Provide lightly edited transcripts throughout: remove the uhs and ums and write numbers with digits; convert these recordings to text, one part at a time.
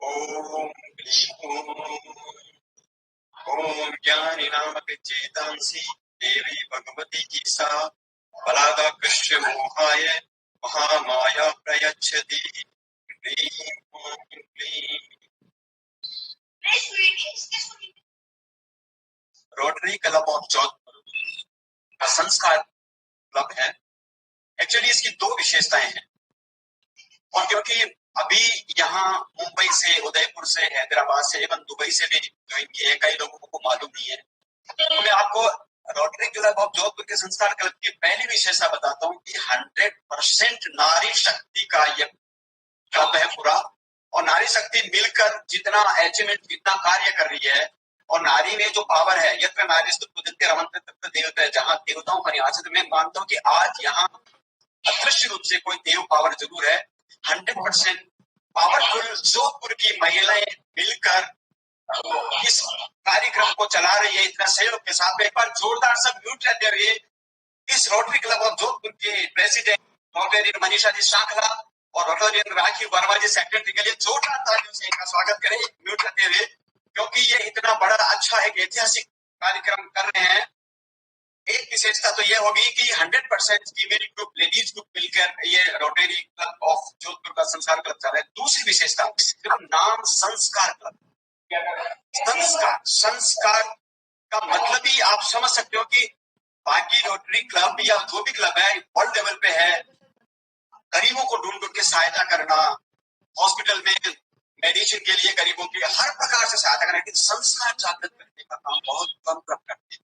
ओम क्लीं ओम ज्ञानिनामपि चेतांसि देवी भगवती की सा बलादाकृष्य मोहाय महामाया प्रयच्छति। क्लीं ओम क्लीं। रोटरी क्लब ऑफ जोधपुर का संस्कार क्लब है। एक्चुअली इसकी दो विशेषताएं हैं, और क्योंकि अभी यहाँ मुंबई से, उदयपुर से, हैदराबाद से, एवं दुबई से भी ज्वाइन किए, कई लोगों को मालूम नहीं है, तो मैं आपको रोटरी क्लब ऑफ जोधपुर के संस्कार क्लब की पहली विशेषता बताता हूँ कि 100% नारी शक्ति का यह क्लब है पूरा। और नारी शक्ति मिलकर जितना अचीवमेंट, जितना कार्य कर रही है, और नारी में जो पावर है, यत्र नारीस्तु पूज्यते रमन्ते तत्र देवता है, जहाँ देवताओं का निवास है। तो मैं मानता हूँ कि आज यहाँ अदृश्य रूप से कोई देव पावर जरूर है। 100% पावरफुल जोधपुर की महिलाएं मिलकर इस कार्यक्रम को चला रही है, इतना सहयोग के साथ। एक बार जोरदार सब म्यूट रहते रहिए। इस रोटरी क्लब ऑफ जोधपुर के प्रेसिडेंट रोटेरियन मनीषा जी शाखला और रोटेरियन राखी वर्मा जी सेक्रेटरी के लिए जोरदार तालियों से इनका स्वागत करें, म्यूट रहते हुए, क्योंकि ये इतना बड़ा अच्छा एक ऐतिहासिक कार्यक्रम कर रहे हैं। एक विशेषता तो यह होगी कि 100% फीमेल ग्रुप, लेडीज ग्रुप मिलकर ये रोटरी क्लब ऑफ जोधपुर का संस्कार क्लब चल रहा है। दूसरी विशेषता, नाम संस्कार क्लब। संस्कार का मतलब ही आप समझ सकते हो कि बाकी रोटरी क्लब या जो भी क्लब है वर्ल्ड लेवल पे है, गरीबों को ढूंढ ढूंढ के सहायता करना, हॉस्पिटल में मेडिसिन के लिए गरीबों की हर प्रकार से सहायता करना, लेकिन संस्कार जागृत करने का काम बहुत कम करते हैं।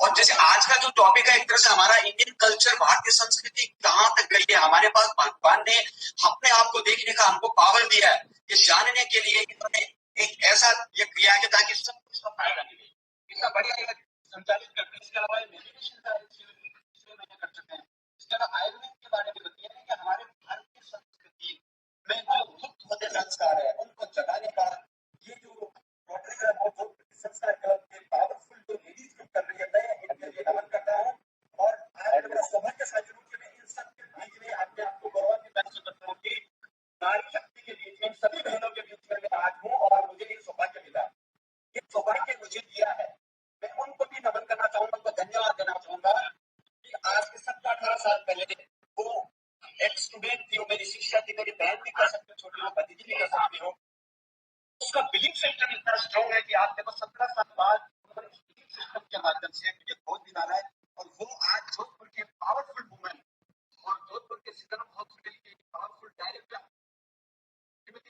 और जैसे आज का जो टॉपिक है, एक तरह से हमारा इंडियन कल्चर, भारतीय संस्कृति कहाँ तक गई है, हमारे पास भगवान ने अपने आप को देखने का हमको पावर दिया है, ये जानने के लिए इन्होंने एक ऐसा ये किया है कि ताकि सबको इसका फायदा मिले। इतना बढ़िया संचालित करते हैं। इसके अलावा मेडिटेशन का कर सकते हैं। इसके अलावा आयुर्वेद के बारे में बताइए कि हमारे भारतीय संस्कृति में जो गुप्त होते संस्कार है उनको जगाने का ये जो रोटरी क्लब और जो संस्कार क्लब के पावरफुल जो लेडीज ग्रुप कर रही है, मैं इनके लिए नमन करता हूँ। और आज मेरा सौभाग्य साझी रूप से मैं इन सब के बीच में अपने आपको गौरवान्वित महसूस करता हूँ कि नारी शक्ति के बीच में, सभी बहनों के बीच में मैं आज हूँ और मुझे ये सौभाग्य मिला। ये सौभाग्य मुझे दिया है, मैं उनको भी नमन करना चाहूंगा, उनको धन्यवाद देना चाहूंगा कि आज से 17-18 साल पहले वो एक स्टूडेंट थी, वो मेरी शिक्षा थी, मेरी बहन भी कर सकते हो, छोटी हो, भतीजी भी कर सकती हो। उसका बिलीफ सिस्टम इतना स्ट्रॉन्ग है कि आप देखो 17 साल बाद उन्होंने उस बिलीफ सिस्टम के माध्यम से मुझे बहुत दिन आ रहा है, और वो आज जोधपुर के पावरफुल वुमेन और जोधपुर के सिद्धम हॉस्पिटल के पावरफुल डायरेक्टर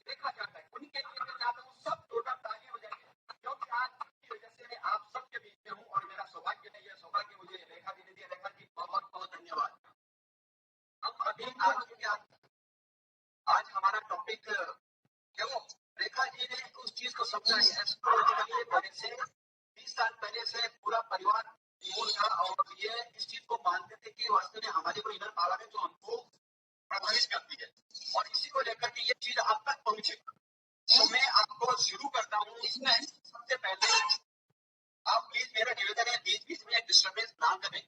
देखा जाता है। उनके लिए मैं चाहता हूँ सब टोटल ताली हो जाएगी, क्योंकि आज की वजह से मैं आप सबके बीच में हूँ, और मेरा सौभाग्य नहीं है, सौभाग्य मुझे रेखा जी ने दिया। रेखा जी बहुत बहुत धन्यवाद। हम अभी आज हमारा टॉपिक क्यों, रेखा जी ने उस चीज को समझा एस्ट्रोलॉजिकली पहले से 20 साल पहले से पूरा परिवार मूल था, और ये इस चीज को मानते थे कि वास्तव में हमारी कोई इनर पावर है जो हमको प्रभावित करती है, और इसी को लेकर के ये चीज आप तक पहुंचे। तो मैं आपको शुरू करता हूँ। इसमें सबसे पहले आप प्लीज, मेरा निवेदन है, बीच बीच में डिस्टर्बेंस ना करें,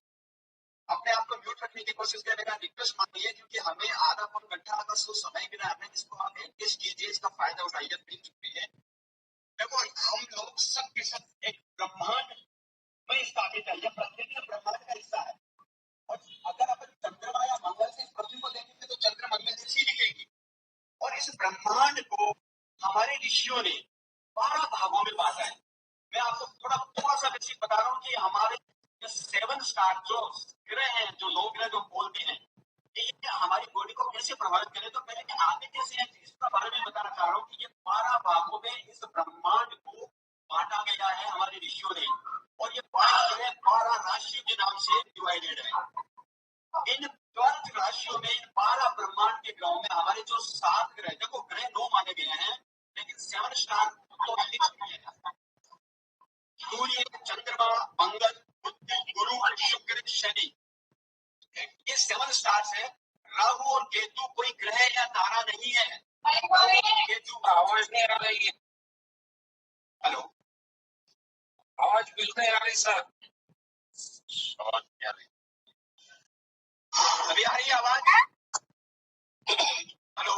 अपने आप को म्यूट रखने की कोशिश करने का रिक्वेस्ट मानिए, क्योंकि हमें आधा पौन घंटा अगर कुछ समय भी ना है, जिसको आप एडजस्ट कीजिए, इसका फायदा उठाइए। मिल चुकी है, देखो हम लोग सबके सब एक ब्रह्मांड में स्थापित है, यह पृथ्वी के ब्रह्मांड का हिस्सा है। और अगर अपन चंद्रमा या मंगल से पृथ्वी को देखेंगे तो चंद्र मंगल जैसी दिखेगी, और इस ब्रह्मांड को हमारे ऋषियों ने 12 भागों में बांटा है। मैं आपको थोड़ा सा बेसिक बता रहा हूँ कि हमारे 7 स्टार जो ग्रह हैं, जो 9 ग्रह जो बोलते हैं, ये हमारी बॉडी को कैसे प्रभावित करें, तो पहले के आगे कैसे है इसका बारे में बताना चाह रहा हूँ कि ये 12 भागों में इस ब्रह्मांड को बांटा गया है हमारे ऋषियों ने, और ये 12 ग्रह 12 राशियों के नाम से डिवाइडेड है। इन 12 राशियों में, इन 12 ब्रह्मांड के ग्रहों में हमारे जो 7 ग्रह, देखो ग्रह 9 माने गए हैं, लेकिन 7 स्टार तो सूर्य, चंद्रमा, मंगल, बुध, गुरु, शुक्र, शनि, ये 7 स्टार्स है। राहु और केतु कोई ग्रह या तारा नहीं है। केतु आवाज नहीं आ रही है। हेलो, आवाज बिल्कुल नहीं आ रही सर। आवाज नहीं आ रही, अभी आ रही है आवाज? हेलो,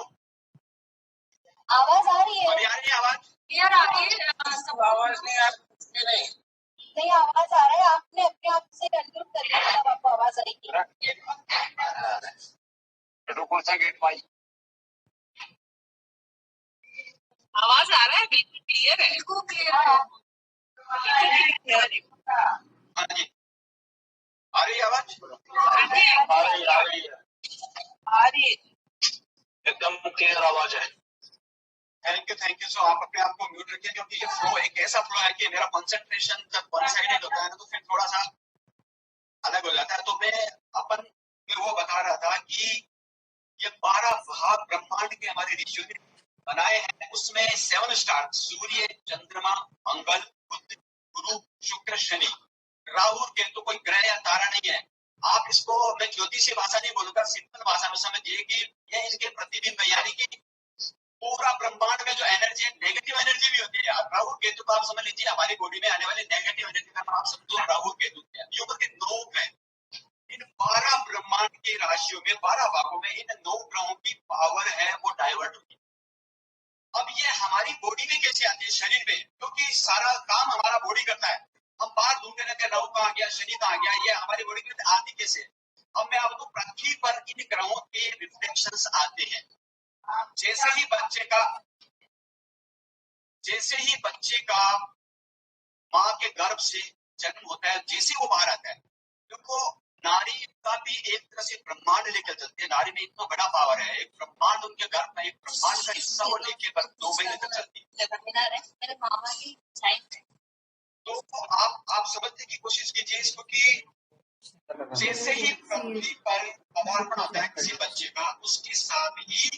आवाज आ रही है? अभी आ रही है आवाज? क्लियर आ रही है? सब आवाज नहीं आ रही। नहीं आवाज आ रहा है, आपने अपने आप से अनम्यूट कर लिया तब आपको आवाज आएगी। कौन सा गेट भाई? आवाज आ रहा है? बिल्कुल क्लियर है, बिल्कुल क्लियर है। हाँ जी, आ रही है आवाज? आ रही है एकदम क्लियर आवाज है। Thank you. सो आप अपने आप को म्यूट रखिए, क्योंकि ये फ्लो एक ऐसा फ्लो है कि मेरा कंसंट्रेशन जब वन साइडेड होता है ना तो फिर थोड़ा सा अलग हो जाता है। तो मैं अपन में वो बता रहा था कि ये 12 भाग ब्रह्मांड के हमारे ऋषियों ने बनाए हैं। उसमें 7 स्टार सूर्य, चंद्रमा, मंगल, बुध, गुरु, शुक्र, शनि, राहु, केतु कोई ग्रह या तारा नहीं है। आप इसको, मैं ज्योतिषीय भाषा नहीं बोलूंगा, सिंपल भाषा में समझिए कि ये इनके प्रतिबिंब है। यानी कि पूरा ब्रह्मांड में जो एनर्जी है, नेगेटिव एनर्जी भी होती है। राहु केतु को आप समझ लीजिए, हमारी बॉडी में आने वाली नेगेटिव एनर्जी का आप समझो राहु केतु है। यूं करके 9 है इन 12 ब्रह्मांड की राशियों में, 12 भागों में इन 9 ग्रहों की पावर है वो डाइवर्ट होगी। अब ये हमारी बॉडी में कैसे आती है? शरीर में, क्योंकि सारा काम हमारा बॉडी करता है। हम बाहर ढूंढने लगते हैं, राहु कहाँ गया, शनि कहाँ गया, ये हमारी बॉडी में आती कैसे? अब मैं आपको पृथ्वी पर इन ग्रहों के रिफ्लेक्शंस आते हैं। जैसे ही बच्चे का माँ के गर्भ से जन्म होता है, जैसे वो बाहर आता है, क्योंकि नारी का भी एक तरह से ब्रह्मांड लेकर चलती है। नारी में इतना बड़ा पावर है, एक ब्रह्मांड उनके गर्भ में, एक ब्रह्मांड का हिस्सा वो लेके 2 महीने तक चलती है। तो आप समझने की कोशिश कीजिए इसको कि जैसे ही पृथ्वी पर पदार्पण होता है किसी बच्चे का, उसके साथ ही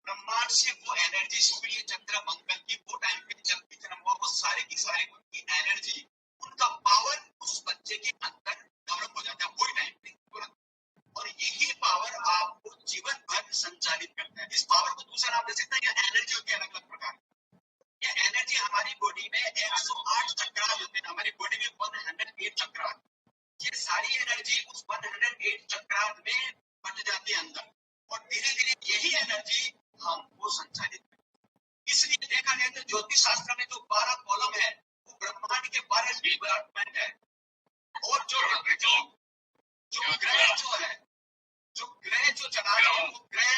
ब्रह्मांड से वो एनर्जी, सूर्य, चंद्र, मंगल की वो टाइम पे जब भी जन्म हुआ, वो सारे की सारे उनकी एनर्जी, उनका पावर उस बच्चे के अंदर डेवलप हो जाता है वही टाइम पे तुरंत। और यही पावर आपको जीवन भर संचालित करता है। इस पावर को दूसरा नाम दे सकते हैं, या एनर्जी होती है अलग अलग प्रकार। ये एनर्जी हमारी बॉडी में 108 चक्रास होते हैं। हमारी बॉडी में 108 चक्रास, ये सारी एनर्जी उस 108 चक्रास में बट जाती है अंदर, और धीरे धीरे यही एनर्जी हमको संचालित करती है। इसलिए देखा जाए तो ज्योतिष शास्त्र में जो 12 कॉलम है वो ब्रह्मांड के 12 डिपार्टमेंट है। और जो ग्रह जो चला रहे हैं, वो ग्रह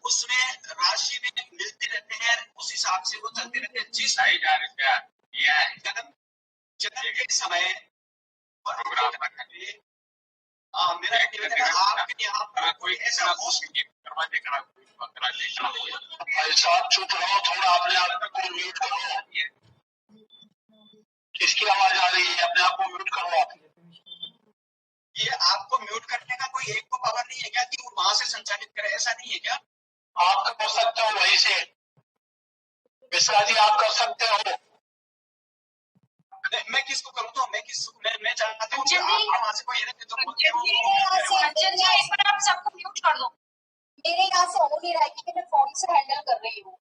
उसमें राशि में मिलते रहते हैं, उस हिसाब से वो चलते रहते हैं। जिस जन्म के समय मेरा निवेदन है, आपके यहाँ पर कोई ऐसा साहब चुप रहो, थोड़ा अपने आप को म्यूट करो। किसकी आवाज आ रही है? अपने आप को म्यूट करो आप। ये आपको म्यूट करने का कोई एक को पावर नहीं है क्या कि वो वहां से संचालित करे? ऐसा नहीं है क्या? आप कर सकते हो वहीं से, मिश्रा जी आप कर सकते हो। मैं किसको करूँ? तो मैं चाहता हूँ कि आप वहां से कोई आप सबको म्यूट कर दो। मेरे यहाँ से हो नहीं रहा है क्योंकि मैं फोन से हैंडल कर रही हूँ।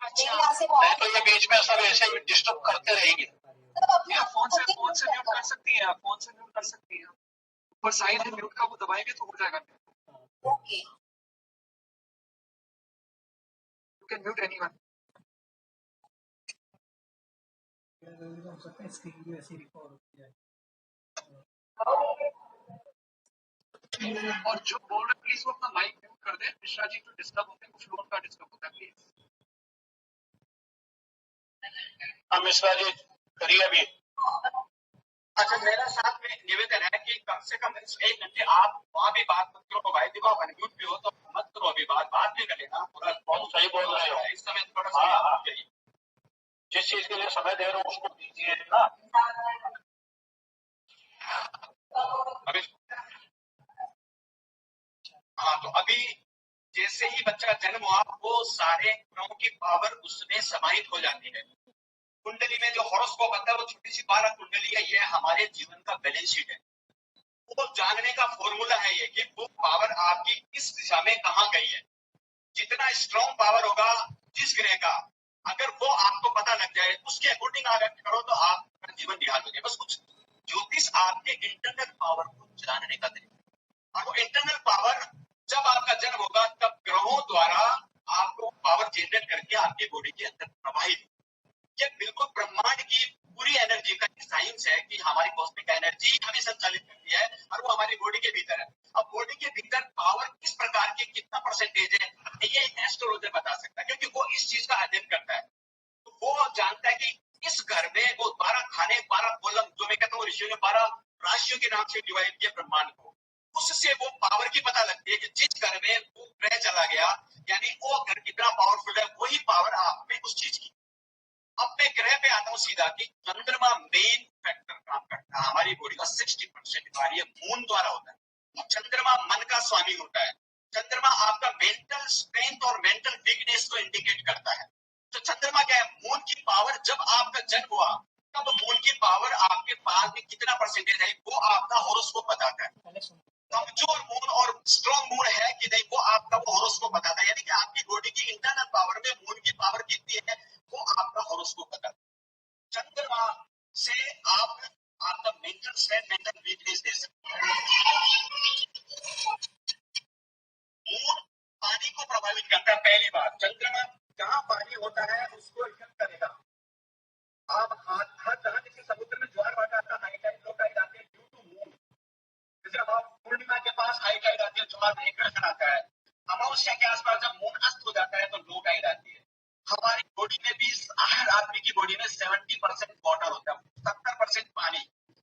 अच्छा, मैं तो ये बीच में सब ऐसे डिस्टर्ब करते रहेंगे। फोन से म्यूट कर सकती है, आप फोन से म्यूट कर सकती है। ऊपर साइड में म्यूट का वो दबाएंगे तो हो जाएगा। Okay, you can mute anyone. और जो बोल रहे प्लीज वो अपना माइक म्यूट कर दे। मिश्रा जी जो डिस्टर्ब होते हैं, कुछ लोगों का डिस्टर्ब होता है, प्लीज। हाँ मिश्रा जी करिए अभी। अच्छा, मेरा साथ में निवेदन है कि कम से कम 1 घंटे आप वहाँ भी बात मत करो। भाई देखो आप अनम्यूट भी हो तो मत करो, अभी बात भी कर लेना। पूरा बहुत सही बोल रहे हो। इस समय थोड़ा सा जिस चीज के लिए समय दे रहे हो उसको दीजिए ना। अभी हाँ, तो अभी जैसे ही बच्चा जन्म हुआ वो सारे ग्रहों की पावर उसमें समाहित हो जाती है। कुंडली में जो हॉरोस्कोप आता है वो छोटी सी 12 कुंडली है, ये हमारे जीवन का बैलेंस शीट है। वो जानने का फॉर्मूला है ये कि वो पावर आपकी किस दिशा में कहाँ गई है। जितना स्ट्रॉन्ग पावर होगा जिस ग्रह का, अगर वो आपको पता लग जाए उसके अकॉर्डिंग आप एक्ट करो तो आपका जीवन निहाल हो जाए। बस कुछ ज्योतिष आपके इंटरनल पावर को जानने का तरीका, और वो इंटरनल पावर जब आपका जन्म होगा तब ग्रहों द्वारा आपको पावर जनरेट करके आपकी बॉडी के अंदर प्रवाहित। ये बिल्कुल ब्रह्मांड की पूरी एनर्जी का साइंस है कि हमारी कॉस्मिक एनर्जी हमें संचालित करती है और वो हमारी बॉडी के भीतर है। अब बॉडी के भीतर पावर किस प्रकार की कितना परसेंटेज है ये एस्ट्रोलॉजर बता सकता है, क्योंकि वो इस चीज का अध्ययन करता है। तो वो जानता है कि इस घर में वो 12 खाने 12 कॉलम, जो मैं कहता हूँ ऋषियों ने 12 राशियों के नाम से डिवाइड किया ब्रह्मांड को, उससे वो पावर की पता लगती है कि जिस घर में वो ग्रह चला गया यानी वो घर कितना पावरफुल है, वही पावर आप में उस चीज की। अब मैं ग्रह पे आता हूँ सीधा कि चंद्रमा मेन फैक्टर काम करता है हमारी बॉडी का 60% कार्य मून द्वारा होता है। चंद्रमा मन का स्वामी होता है। चंद्रमा आपका मेंटल स्ट्रेंथ और मेंटल वीकनेस को इंडिकेट करता है। तो चंद्रमा क्या है? मून की पावर। जब आपका जन्म हुआ तब मून की पावर आपके पास में कितना परसेंटेज है वो आपका हॉरोस्कोप बताता है। कमजोर मून और स्ट्रॉन्ग मून है कि नहीं वो आपका वो हॉरोस्कोप बताता है। यानी कि आपकी बॉडी की इंटरनल पावर में मून की पावर कितनी है वो आपका हॉरोस्कोप बताता है। चंद्रमा से आप आपका मेंटल स्ट्रेंथ मेंटल वीकनेस दे सकते हैं। मून पानी को प्रभावित करता है। पहली बात, चंद्रमा जहां पानी होता है उसको इफेक्ट करेगा। आप हर जगह जैसे समुद्र में ज्वार भाटा आता है, हाई टाइड लो टाइड आते हैं ड्यू टू मून। जैसे अब आप पूर्णिमा के पास हाई टाइड आती है, ज्वार एक आता है। अमावस्या के आसपास जब मून अस्त हो जाता है तो लो टाइड आती है। हमारी बॉडी में भी हर आदमी की बॉडी में 70% वाटर होता है, 70% पानी।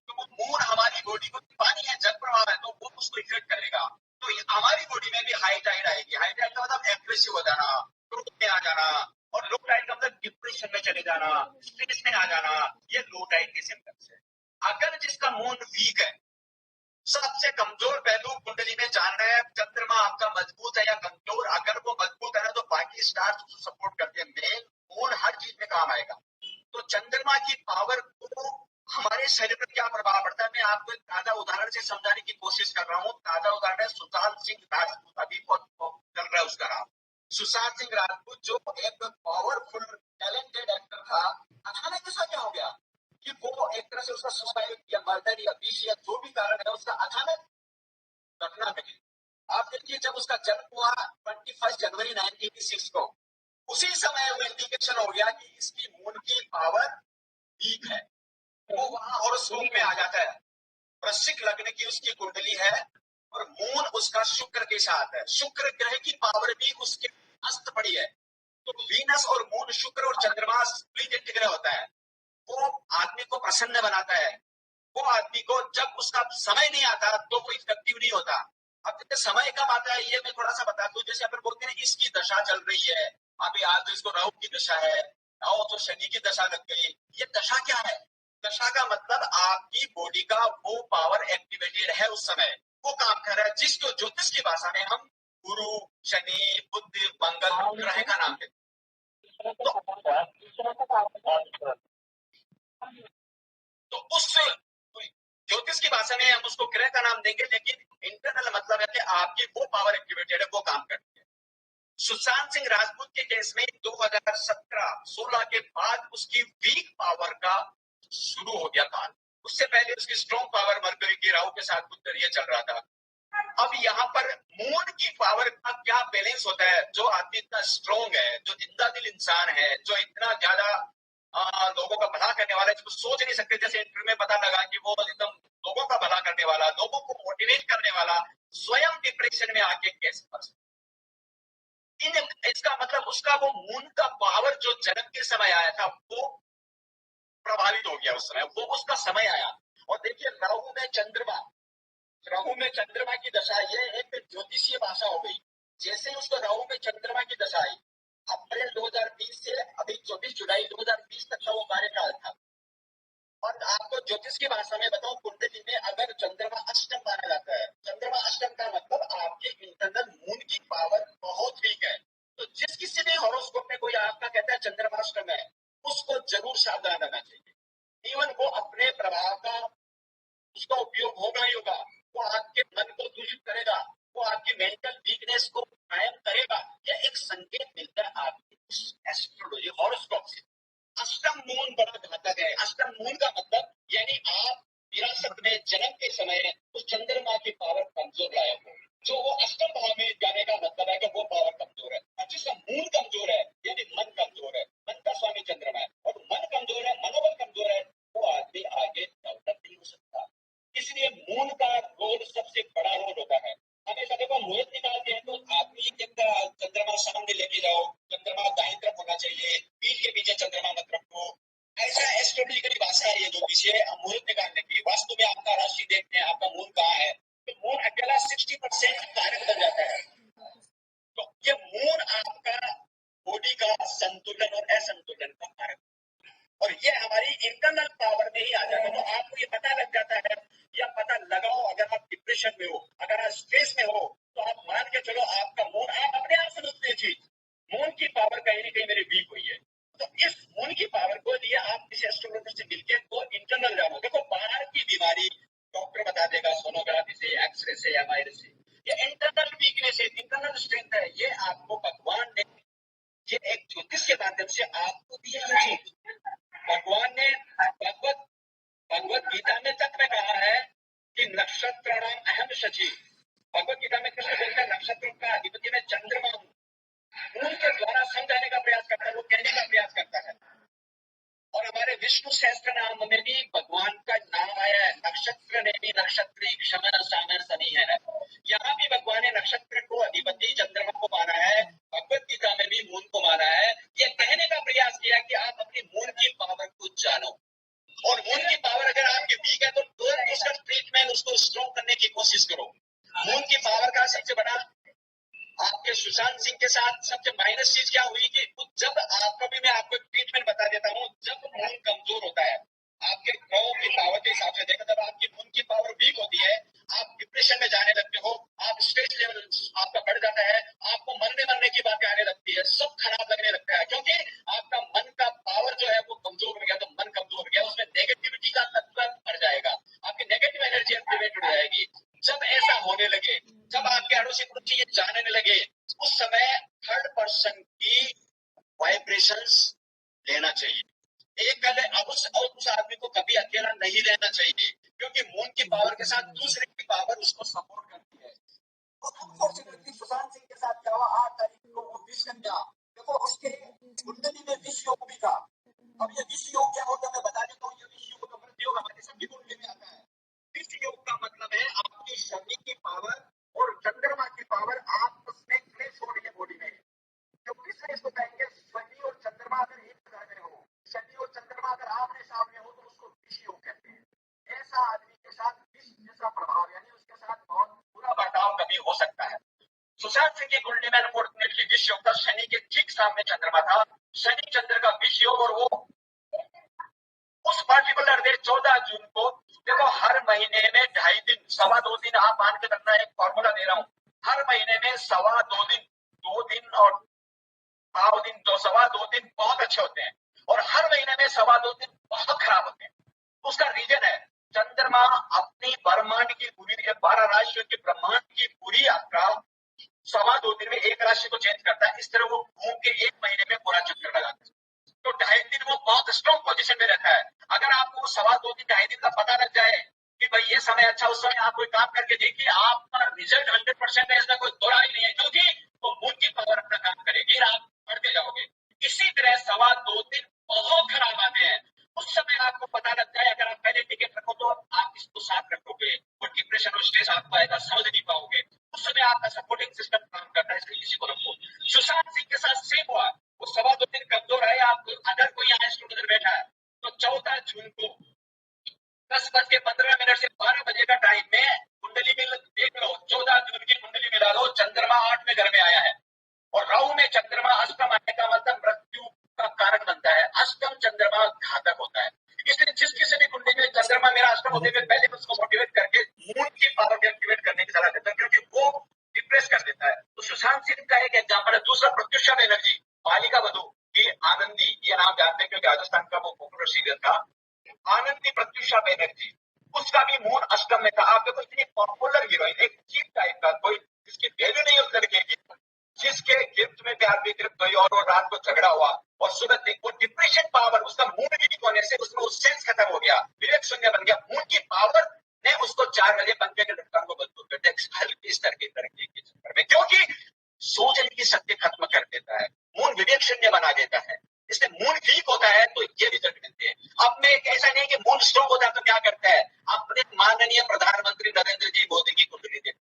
तो वो मून हमारी बॉडी को पानी है, जल प्रवाह है, तो वो उसको इफेक्ट करेगा। तो हमारी बॉडी में भी हाई टाइड आएगी। हाई टाइड का मतलब एग्रेसिव हो जाना, क्रोध में आ जाना, और लो टाइड का मतलब डिप्रेशन में चले जाना, स्ट्रेस में आ जाना। ये लो टाइड के सिम्टम्स है। अगर जिसका मून वीक है, सबसे कमजोर पहलू कुंडली में जानना है चंद्रमा आपका मजबूत है या कमजोर। अगर वो मजबूत है तो बाकी स्टार्स उसको सपोर्ट करते हैं। मेन मून हर चीज में काम आएगा। तो चंद्रमा की पावर को हमारे शरीर पर क्या प्रभाव पड़ता है, मैं आपको एक ताजा उदाहरण से समझाने की कोशिश कर रहा हूँ। ताजा उदाहरण है सुशांत सिंह राजपूत, अभी बहुत चल रहा है उसका नाम। सुशांत सिंह राजपूत जो एक पावरफुल टैलेंटेड एक्टर था, अचानक ऐसा क्या हो गया कि वो एक तरह से उसका सुसाइड या मर्डर या बीच या जो भी कारण है उसका अचानक घटना मिली। आप देखिए जब उसका जन्म हुआ 21 जनवरी 1986 को, उसी समय वो इंडिकेशन हो गया कि इसकी मून की पावर वीक है। वो वहां हॉरोस्कोप में आ जाता है। वृश्चिक लग्न की उसकी कुंडली है और मून उसका शुक्र के साथ है। शुक्र ग्रह की पावर भी उसके अस्त पड़ी है। तो वीनस और मून, शुक्र और चंद्रमा प्लीजेंट ग्रह होता है। वो आदमी को प्रसन्न बनाता है। वो आदमी को जब उसका समय नहीं आता तो वो इफेक्टिव नहीं होता। अब समय कब आता है ये मैं थोड़ा सा बता दूं। जैसे अपन बोलते हैं इसकी दशा चल रही है, अभी आज तो इसको राहु की दशा है, राहु तो शनि की दशा लग गई। ये दशा क्या है? दशा का मतलब आपकी बॉडी का वो पावर एक्टिवेटेड है उस समय, वो काम कर रहा है, जिसको ज्योतिष की भाषा में हम गुरु, शनि, बुध, मंगल ग्रह का नाम देते हैं। तो उस ज्योतिष की भाषा में हम उसको ग्रह का नाम देंगे, लेकिन इंटरनल मतलब है कि आपकी वो पावर एक्टिवेटेड है, वो काम करती है। सुशांत सिंह राजपूत के केस में 2017-16 के बाद उसकी वीक पावर का शुरू हो गया काल। उससे पहले उसकी स्ट्रॉन्ग पावर मरकरी की राहु के साथ गुजर ये चल रहा था। अब यहाँ पर मून की पावर का क्या बैलेंस होता है? जो आदमी इतना स्ट्रॉन्ग है, जो जिंदा दिल इंसान है, जो इतना ज्यादा लोगों का भला करने वाला है, जिसको सोच नहीं सकते, जैसे इंटरव्यू में पता लगा कि वो एकदम लोगों का भला करने वाला, लोगों को मोटिवेट करने वाला, स्वयं डिप्रेशन में आके कैसे फंस। इसका मतलब उसका वो मून का पावर जो जन्म के समय आया था वो प्रभावित हो गया उस समय, वो उसका समय आया। और देखिए राहु में चंद्रमा, राहु में चंद्रमा की दशा, ये एक ज्योतिषीय भाषा हो गई। जैसे उसको राहु में चंद्रमा की दशा आई, अप्रैल 2020 से अभी 24 जुलाई 2020 तक का वो कार्यकाल था। और आपको ज्योतिष की भाषा में बताऊं, कुंडली में अगर चंद्रमा अष्टम माना जाता है, चंद्रमा अष्टम का मतलब आपके इंटरनल मून की पावर बहुत वीक है। तो जिस किसी भी हॉरोस्कोप में कोई आपका कहता है चंद्रमा अष्टम है, उसको जरूर सावधान रहना चाहिए। इवन वो अपने प्रभाव का उसका उपयोग होगा ही होगा, वो आपके मन को दूषित करेगा, वो आपकी मेंटल वीकनेस को कायम करेगा। यह एक संकेत मिलता है आपकी एस्ट्रोलॉजी हॉरोस्कोप से। अष्टम मून बड़ा घातक है। अष्टम मून का मतलब यानी आप विरासत में जन्म के समय उस चंद्रमा की पावर कमजोर लायक हो। जो वो अष्टम भाव में जाने का मतलब है कि वो पावर कमजोर है। और जिसका मूल कमजोर है यानी मन कमजोर है, मन का स्वामी चंद्रमा है, और मन कमजोर है, मनोबल कमजोर है, वो आदमी आगे डेवलप नहीं हो सकता। इसलिए मून का रोल सबसे बड़ा रोल होता है। हमेशा देखो मुहूर्त निकालते हैं तो आदमी के चंद्रमा सामने लेके जाओ, चंद्रमा दाईं तरफ होना चाहिए, पीठ के पीछे चंद्रमा मत रखो। ऐसा एस्ट्रोलॉजिकली भाषा है ये जो पीछे मुहूर्त निकालने की। वास्तु में आपका राशि देखते हैं, आपका मून कहाँ है, तो मून अकेला 60% कारक बन जाता है। तो ये मून आपका बॉडी का संतुलन और असंतुलन का कारक, और ये हमारी इंटरनल पावर में ही आ जाता है। तो आपको ये पता लग जाता है, या पता लगाओ अगर आप डिप्रेशन में हो, अगर आप स्ट्रेस में हो, तो आप मान के चलो आपका मून, आप अपने आप समझते हैं चीज, मून की पावर कहीं ना कहीं मेरी वीक हुई है। तो इस मून की पावर को लिए आप किसी एस्ट्रोलॉजर से मिलके तो इंटरनल जानो। देखो बाहर की बीमारी डॉक्टर बता देगा सोनोग्राफी से, एक्सरे से, एमआरआई से। ये इंटरनल वीकनेस है, इंटरनल स्ट्रेंथ है, ये आपको भगवान ने, ये एक ज्योतिष के माध्यम से आपको दिया है। भगवान ने भगवत गीता में तक में कहा है कि नक्षत्राणाम अहम शची। भगवत गीता में कृष्ण बोलता है नक्षत्रों का अधिपति में चंद्रमा हूं। उनके द्वारा समझाने का प्रयास करता है, वो कहने का प्रयास करता है। और हमारे विष्णु सहस्त्र नाम में भी भगवान का नाम आया है, नक्षत्र ने भी नक्षत्री क्षमन सामन सनी है। यहाँ भी भगवान ने नक्षत्र को अधिपति चंद्रमा को माना है, भगवत गीता में भी मून को माना है। ये कहने का प्रयास किया कि आप अपनी मून की पावर को जानो, और मून की पावर अगर आपकी वीक है तो तुरंत उसका ट्रीटमेंट, उसको स्ट्रॉन्ग करने की कोशिश करो। मून की पावर का सबसे बड़ा आपके सुशांत सिंह के साथ सबसे माइनस चीज क्या हुई कि जब आपको भी मैं आपको ट्रीटमेंट बता देता हूँ, जब मून कमजोर होता है आपके ग्रहों की पावर के हिसाब से देखो, जब आपकी मून की पावर वीक होती है, आप डिप्रेशन में जाने लगते हो, आप स्ट्रेस लेवल आपका बढ़ जाता है, आपको मरने की बातें आने लगती है, सब खराब लगने लगता है, क्योंकि आपका मन का पावर जो है वो कमजोर हो गया। तो मन कमजोर हो गया, उसमें नेगेटिविटी का तत्व बढ़ जाएगा, आपकी नेगेटिव एनर्जी एक्टिवेट हो जाएगी। जब ऐसा होने लगे, जब आपके अड़ोसी पड़ोसी ये जानने लगे, उस समय थर्ड पर्सन की वाइब्रेशंस लेना चाहिए। एक गले अब उस आदमी को कभी अकेला नहीं रहना चाहिए, क्योंकि मून की पावर के साथ दूसरे की पावर उसको सपोर्ट करती है। तो अनफॉर्चुनेटली सुशांत सिंह के साथ क्या हुआ, 8 तारीख को वो विष कन्या, देखो उसके कुंडली में विष योग भी था। अब ये विष योग क्या होता है मैं बता देता हूँ। ये विष योग का मृत्यु योग हमारे सबकी कुंडली में आता है। विष योग का मतलब है आपकी शनि की पावर और चंद्रमा की पावर आपस में क्लैश हो रही है बॉडी में। जो किसने इसको कहेंगे, शनि और चंद्रमा अगर एक घर में हो, शनि और चंद्रमा अगर आमने सामने हो, तो उसको विष योग कहते हैं। ऐसा आदमी के साथ विष जैसा प्रभाव, यानी उसके साथ बहुत बुरा बर्ताव कभी हो सकता है। सुशांत सिंह की कुंडली में अनफॉर्चुनेटली विष योग था, शनि के ठीक सामने चंद्रमा था, शनि चंद्र का विष योग। और वो उस पर्टिकुलर डे 14 जून को, देखो हर महीने में 2.5 दिन, 2.25 दिन आप मान के रखना, एक फॉर्मूला दे रहा हूँ, हर महीने में 2.25 दिन, 2 दिन और 2 दिन, 2.25 दिन बहुत अच्छे होते हैं, और हर महीने में 2.25 दिन बहुत खराब होते हैं। उसका रीजन है चंद्रमा अपनी ब्रह्मांड की पूरी 12 राशियों के ब्रह्मांड की पूरी यात्रा 2.25 दिन में एक राशि को चेंज करता है। इस तरह वो घूम के एक महीने में पूरा चक्कर लगाता है। तो 2.5 दिन वो बहुत स्ट्रॉन्ग पोजीशन में रहता है। अगर आपको 2.25 दिन 2.5 दिन का पता लग जाए कि भाई ये समय अच्छा, उस समय आप कोई काम करके देखिए, आपका रिजल्ट 100% है, इसमें कोई दो राय नहीं है, क्योंकि वो मून की पावर अपना काम करेगी, आप बढ़ते जाओगे। इसी तरह 2.25 दिन बहुत खराब आते हैं। उस समय आपको पता लग जाए, अगर आप पहले टिकट रखो तो आप इसको साथ रखोगे, और डिप्रेशन और स्ट्रेस आपको आएगा, समझ नहीं पाओगे। उस समय आपका सपोर्टिंग सिस्टम काम करता है, इसलिए किसी को रखो। सुशांत सिंह के साथ सेम हुआ, वो 2.25 दिन कमजोर है। आप अगर कोई यहाँ स्टूडेंट बैठा है तो 14 जून को 10:15 से 12 बजे का टाइम में कुंडली में देख लो, 14 जून की कुंडली में डालो, चंद्रमा 8वें घर में आया है, और राहु में चंद्रमा अष्टम आने का मतलब मृत्यु का कारण बनता है। अष्टम चंद्रमा घातक होता है, इसलिए जिस किसी भी कुंडली में चंद्रमा मेरा अष्टम होते हुए पहले उसको मोटिवेट करके मून की पावर को एक्टिवेट करने की सलाह देता है, क्योंकि वो डिप्रेस कर देता है। तो सुशांत सिंह का एक एग्जाम्पल है। दूसरा प्रत्युषा बनर्जी, बालिका वधू की आनंदी, ये नाम जानते हैं क्योंकि राजस्थान का वो पॉपुलर सीरियल था, आनंदी प्रत्युषा बनर्जी, उसका भी मून अष्टम में था। आप देखो इतनी पॉपुलर हीरोइन, एक चीप टाइप का, कोई जिसकी वैल्यू नहीं उस लड़के की, जिसके गिफ्ट में प्यार विकृत हुई और रात को झगड़ा हुआ, और सुबह देखो डिप्रेशन पावर, उसका मूड वीक होने से उसमें उस सेंस खत्म हो गया, विवेक शून्य बन गया। मूड की पावर ने उसको 4 बजे पंखे के ढक्कन को मजबूत करते हैं हल्की स्तर की तरक्की के चक्कर में, क्योंकि सोचने की शक्ति खत्म कर देता है, मून विवेक शून्य बना देता है। इसलिए मून वीक होता है तो ये रिजल्ट मिलते हैं। अब में ऐसा नहीं कि मून स्ट्रॉन्ग होता है तो क्या करता है, अपने माननीय प्रधानमंत्री नरेंद्र जी मोदी की कुंडली देखो,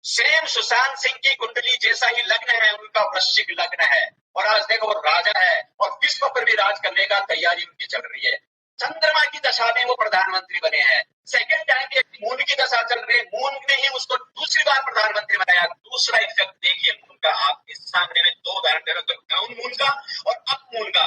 सेम सुशांत सिंह की कुंडली जैसा ही लग्न है, उनका वृश्चिक लग्न है और आज देखो वो राजा है और विश्व पर भी राज करने का तैयारी उनकी चल रही है। चंद्रमा की दशा में वो प्रधानमंत्री बने हैं, सेकंड टाइम मून की दशा चल रही है, मून ने ही उसको दूसरी बार प्रधानमंत्री बनाया। दूसरा इफेक्ट देखिए मून का, आपके सामने में 2 उदाहरण दे रहा हूं, डाउन मून का और अप मून का।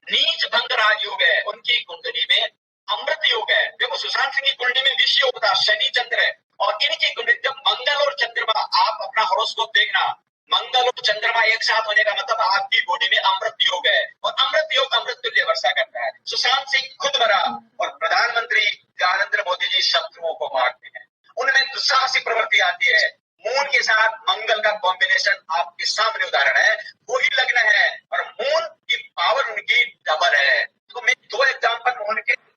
नीच भंग राजयोग है उनकी कुंडली में, अमृत योग है। देखो सुशांत सिंह की कुंडली में विष योग था, शनि चंद्र है, और इनकी कुंडली जब मंगल और चंद्रमा, आप अपना हॉरोस्कोप देखना, मंगल और चंद्रमा एक साथ होने का मतलब आपकी बॉडी में अमृत योग है और अमृत योग अमृत तुल्य वर्षा करता है। सुशांत सिंह खुद मरा और प्रधानमंत्री नरेंद्र मोदी जी शत्रुओं को मारते हैं, उनमें दुस्साहसिक प्रवृत्ति आती है। मून के साथ मंगल का कॉम्बिनेशन आपके सामने उदाहरण है, वही लग्न है और मून की पावर उनकी डबल है। तो मैं 2 एग्जाम्पल मून के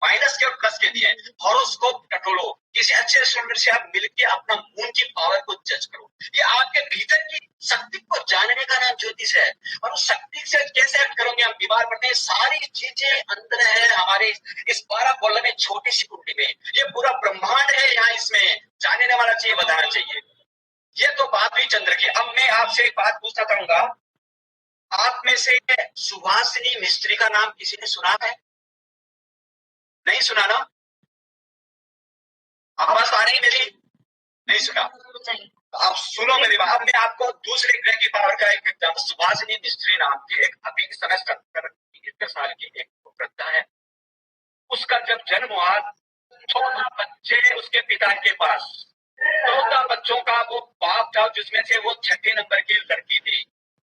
माइनस के और प्लस के दिए। हॉरोस्कोप टटोलो, किसी अच्छे एस्ट्रोनॉमर से आप मिलकर अपना मून की पावर को जज करो। ये आपके भीतर की शक्ति को जानने का नाम ज्योतिष है और उस शक्ति से कैसे एक्ट करोगे, हम बीमार पड़ते हैं, सारी चीजें अंदर है हमारे इस 12 कॉलम में, छोटी सी कुंडली में। ये पूरा ब्रह्मांड है यहाँ, इसमें जानने वाला चाहिए, बताना चाहिए। ये तो बात हुई चंद्र की। अब मैं आपसे एक बात पूछना चाहूंगा, आप में से सुभाषिनी मिस्त्री का नाम किसी ने सुना है? नहीं सुना ना? आवाज आ रही मेरी? नहीं सुना? आप सुनो मेरी बात। अब मैं आपको दूसरे ग्रह की पावर का एक एग्जाम्पल, सुभाषिनी मिस्त्री नाम की एक अभी इस समय 70 साल की एक वृद्धा है। उसका जब जन्म हुआ 14 बच्चे उसके पिता के पास, 14 बच्चों का वो बाप था, जिसमें से वो 6 नंबर की लड़की थी।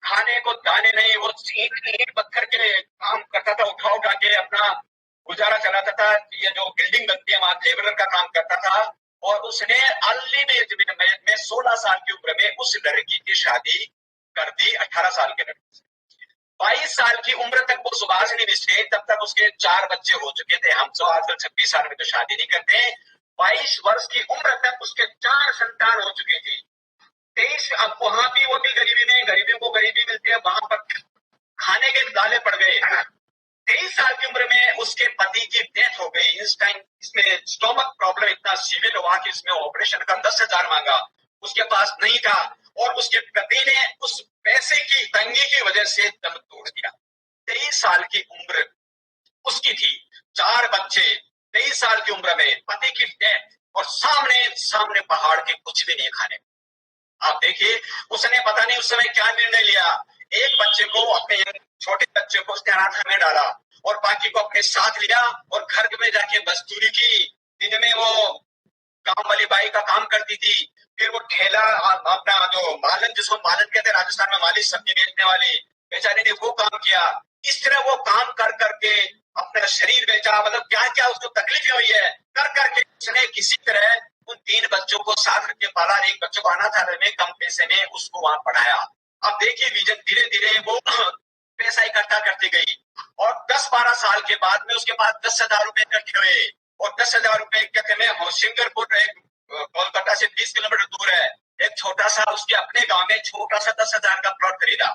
खाने को दाने नहीं, वो ईंट पत्थर के काम करता था, उठा उठा के अपना गुजारा चलाता था। ये जो बिल्डिंग बनती है वहां लेबरर का काम करता था और उसने अर्ली में 16 साल की उम्र में उस लड़की की शादी कर दी 18 साल के लड़के से। 22 साल की उम्र तक वो सुभाषिनी मिस्त्री, तब तक उसके 4 बच्चे हो चुके थे। हम तो आजकल 26 साल में तो शादी नहीं करते। 22 वर्ष की उम्र तक उसके 4 संतान हो चुकी थी। 23, अब वहां भी वो भी गरीबी में, गरीबियों को गरीबी मिलती है, वहां पर खाने के दाले पड़ गए। 23 साल की उम्र में उसके पति की डेथ हो गई। इस टाइम इसमें स्टोमक प्रॉब्लम इतना सीवियर हुआ कि इसमें ऑपरेशन का 10,000 मांगा, उसके पास नहीं था और उसके पति ने उस पैसे की तंगी की वजह से दम तोड़ दिया। 23 साल की उम्र उसकी थी, 4 बच्चे, 23 साल की उम्र में पति की डेथ और सामने पहाड़ के कुछ भी नहीं खाने। आप देखिए उसने पता नहीं उस समय क्या निर्णय लिया। एक बच्चे को, अपने छोटे बच्चे को उसने अनाथ में डाला और बाकी को अपने साथ लिया और घर में जाके मजदूरी की। दिन में वो काम वाली बाई का काम करती थी, फिर वो ठेला, अपना जो मालन, जिसको मालन कहते हैं राजस्थान में, माली सब्जी बेचने वाली बेचारी ने वो काम किया। इस तरह वो काम कर करके अपना शरीर बेचा, मतलब क्या क्या उसको तकलीफें हुई है, कर करके उसने किसी तरह उन 3 बच्चों को साथ रख के पाला। एक बच्चों को अनाथालय में कम पैसे में उसको वहां पढ़ाया। अब देखिए विजन धीरे धीरे वो पैसा इकट्ठा करती गई और 10-12 साल के बाद में उसके पास 10,000 रुपए इकट्ठे हुए और 10,000 रुपए इकट्ठे में होशिंगरपुर, एक कोलकाता से 20 किलोमीटर दूर है, एक छोटा सा उसके अपने गांव में छोटा सा 10,000 का प्लॉट खरीदा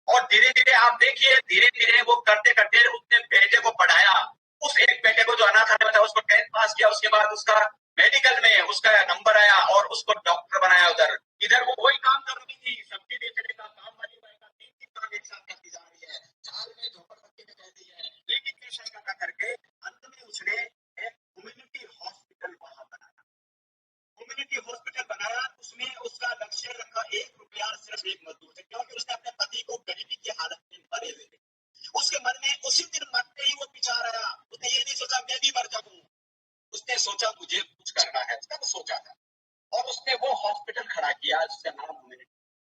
और धीरे धीरे आप देखिए धीरे धीरे वो करते करते उसने बेटे को पढ़ाया। उस एक बेटे को जो अनाथ में था उसको 10th पास किया, उसके बाद उसका मेडिकल में उसका नंबर आया और उसको डॉक्टर बनाया। इधर वो वही काम कर रही थी, सब्जी बेचने का, काम वाली का, 3 काम एक साथ करती जा रही है, साल में झोपड़पट्टी में रहती है, लेकिन पैसा इकट्ठा करके अंत में उसने एक कम्युनिटी हॉस्पिटल वहां बनाया। कम्युनिटी हॉस्पिटल बनाया, उसमें उसका लक्ष्य रखा 1 रुपया सिर्फ एक मजदूर से, क्योंकि उसने अपने पति को गरीबी की हालत में मरे हुए थे। उसके मन में उसी दिन मरते ही वो विचार आया, उसने ये नहीं सोचा मैं भी मर जाऊं, उसने सोचा मुझे कुछ करना है, उसने सोचा था और उसने वो हॉस्पिटल खड़ा किया, उसका नाम कम्युनिटी,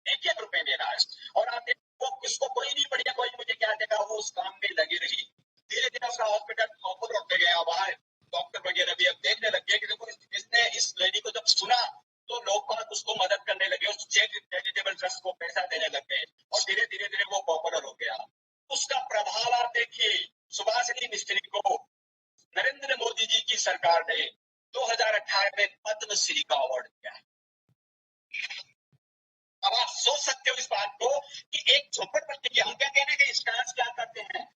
1-1 रुपए दे रहा है और आप देखो किसको कोई नहीं पड़ेगा, कोई मुझे क्या देगा, वो उस काम में लगी रही। धीरे धीरे उसका हॉस्पिटल प्रॉपर होते गया, वहां डॉक्टर वगैरह भी अब देखने लग गए कि देखो इसने इस लेडी को जब सुना तो लोग उसको मदद करने लगे, उस चैरिटेबल ट्रस्ट को पैसा देने लग गए और धीरे धीरे वो पॉपुलर हो गया। उसका प्रभाव आप देखिए, सुभाषिनी मिस्त्री को नरेंद्र मोदी जी की सरकार ने 2018 में पद्मश्री का अवार्ड दिया है। अब आप सोच सकते हो इस बात को कि एक झोपड़पट्टी की, हम कहते हैं ना कि स्टार्स क्या करते हैं,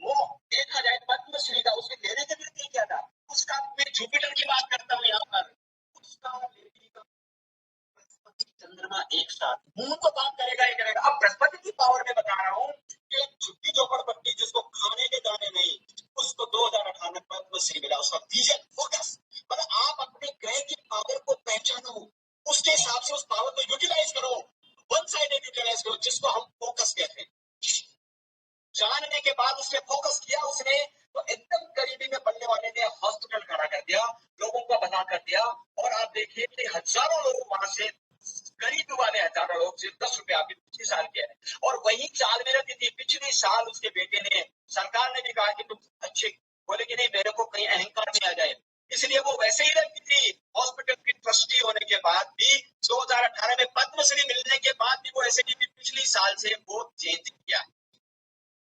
वो देखा जाए पद्मश्री का उसके लेने के लिए क्या था, उसका मैं जुपिटर की बात करता हूँ यहाँ पर, उसका लेडी का बृहस्पति चंद्रमा एक साथ, मून तो काम करेगा ही करेगा। अब बृहस्पति की पावर में बता रहा हूँ कि एक झुग्गी झोपड़पट्टी जिसको खाने के दाने नहीं, उसको 2018 में पद्मश्री मिला। उसका विजन, फोकस, मतलब आप अपने ग्रह की पावर को पहचानो, उसके हिसाब से उस पावर को यूटिलाइज करो, वन साइडेड यूटिलाइज करो, जिसको हम फोकस कहते हैं। जानने के बाद उसने फोकस किया, उसने तो एकदम करीबी में पड़ने वाले ने हॉस्पिटल खड़ा कर दिया, लोगों को बता कर दिया। और आप देखिए कि हजारों लोग वहां से, गरीब वाले हजारों लोग सिर्फ 10 रुपए आपके पिछले साल के है, और वही चाल में रहती थी। पिछले साल उसके बेटे ने, सरकार ने भी कहा कि तुम अच्छे, बोले कि नहीं मेरे को कहीं अहंकार नहीं आ जाए, इसलिए वो वैसे ही रहती थी। हॉस्पिटल की ट्रस्टी होने के बाद भी, 2018 में पद्मश्री मिलने के बाद भी वो ऐसे ही पिछले साल से वो चेंज किया।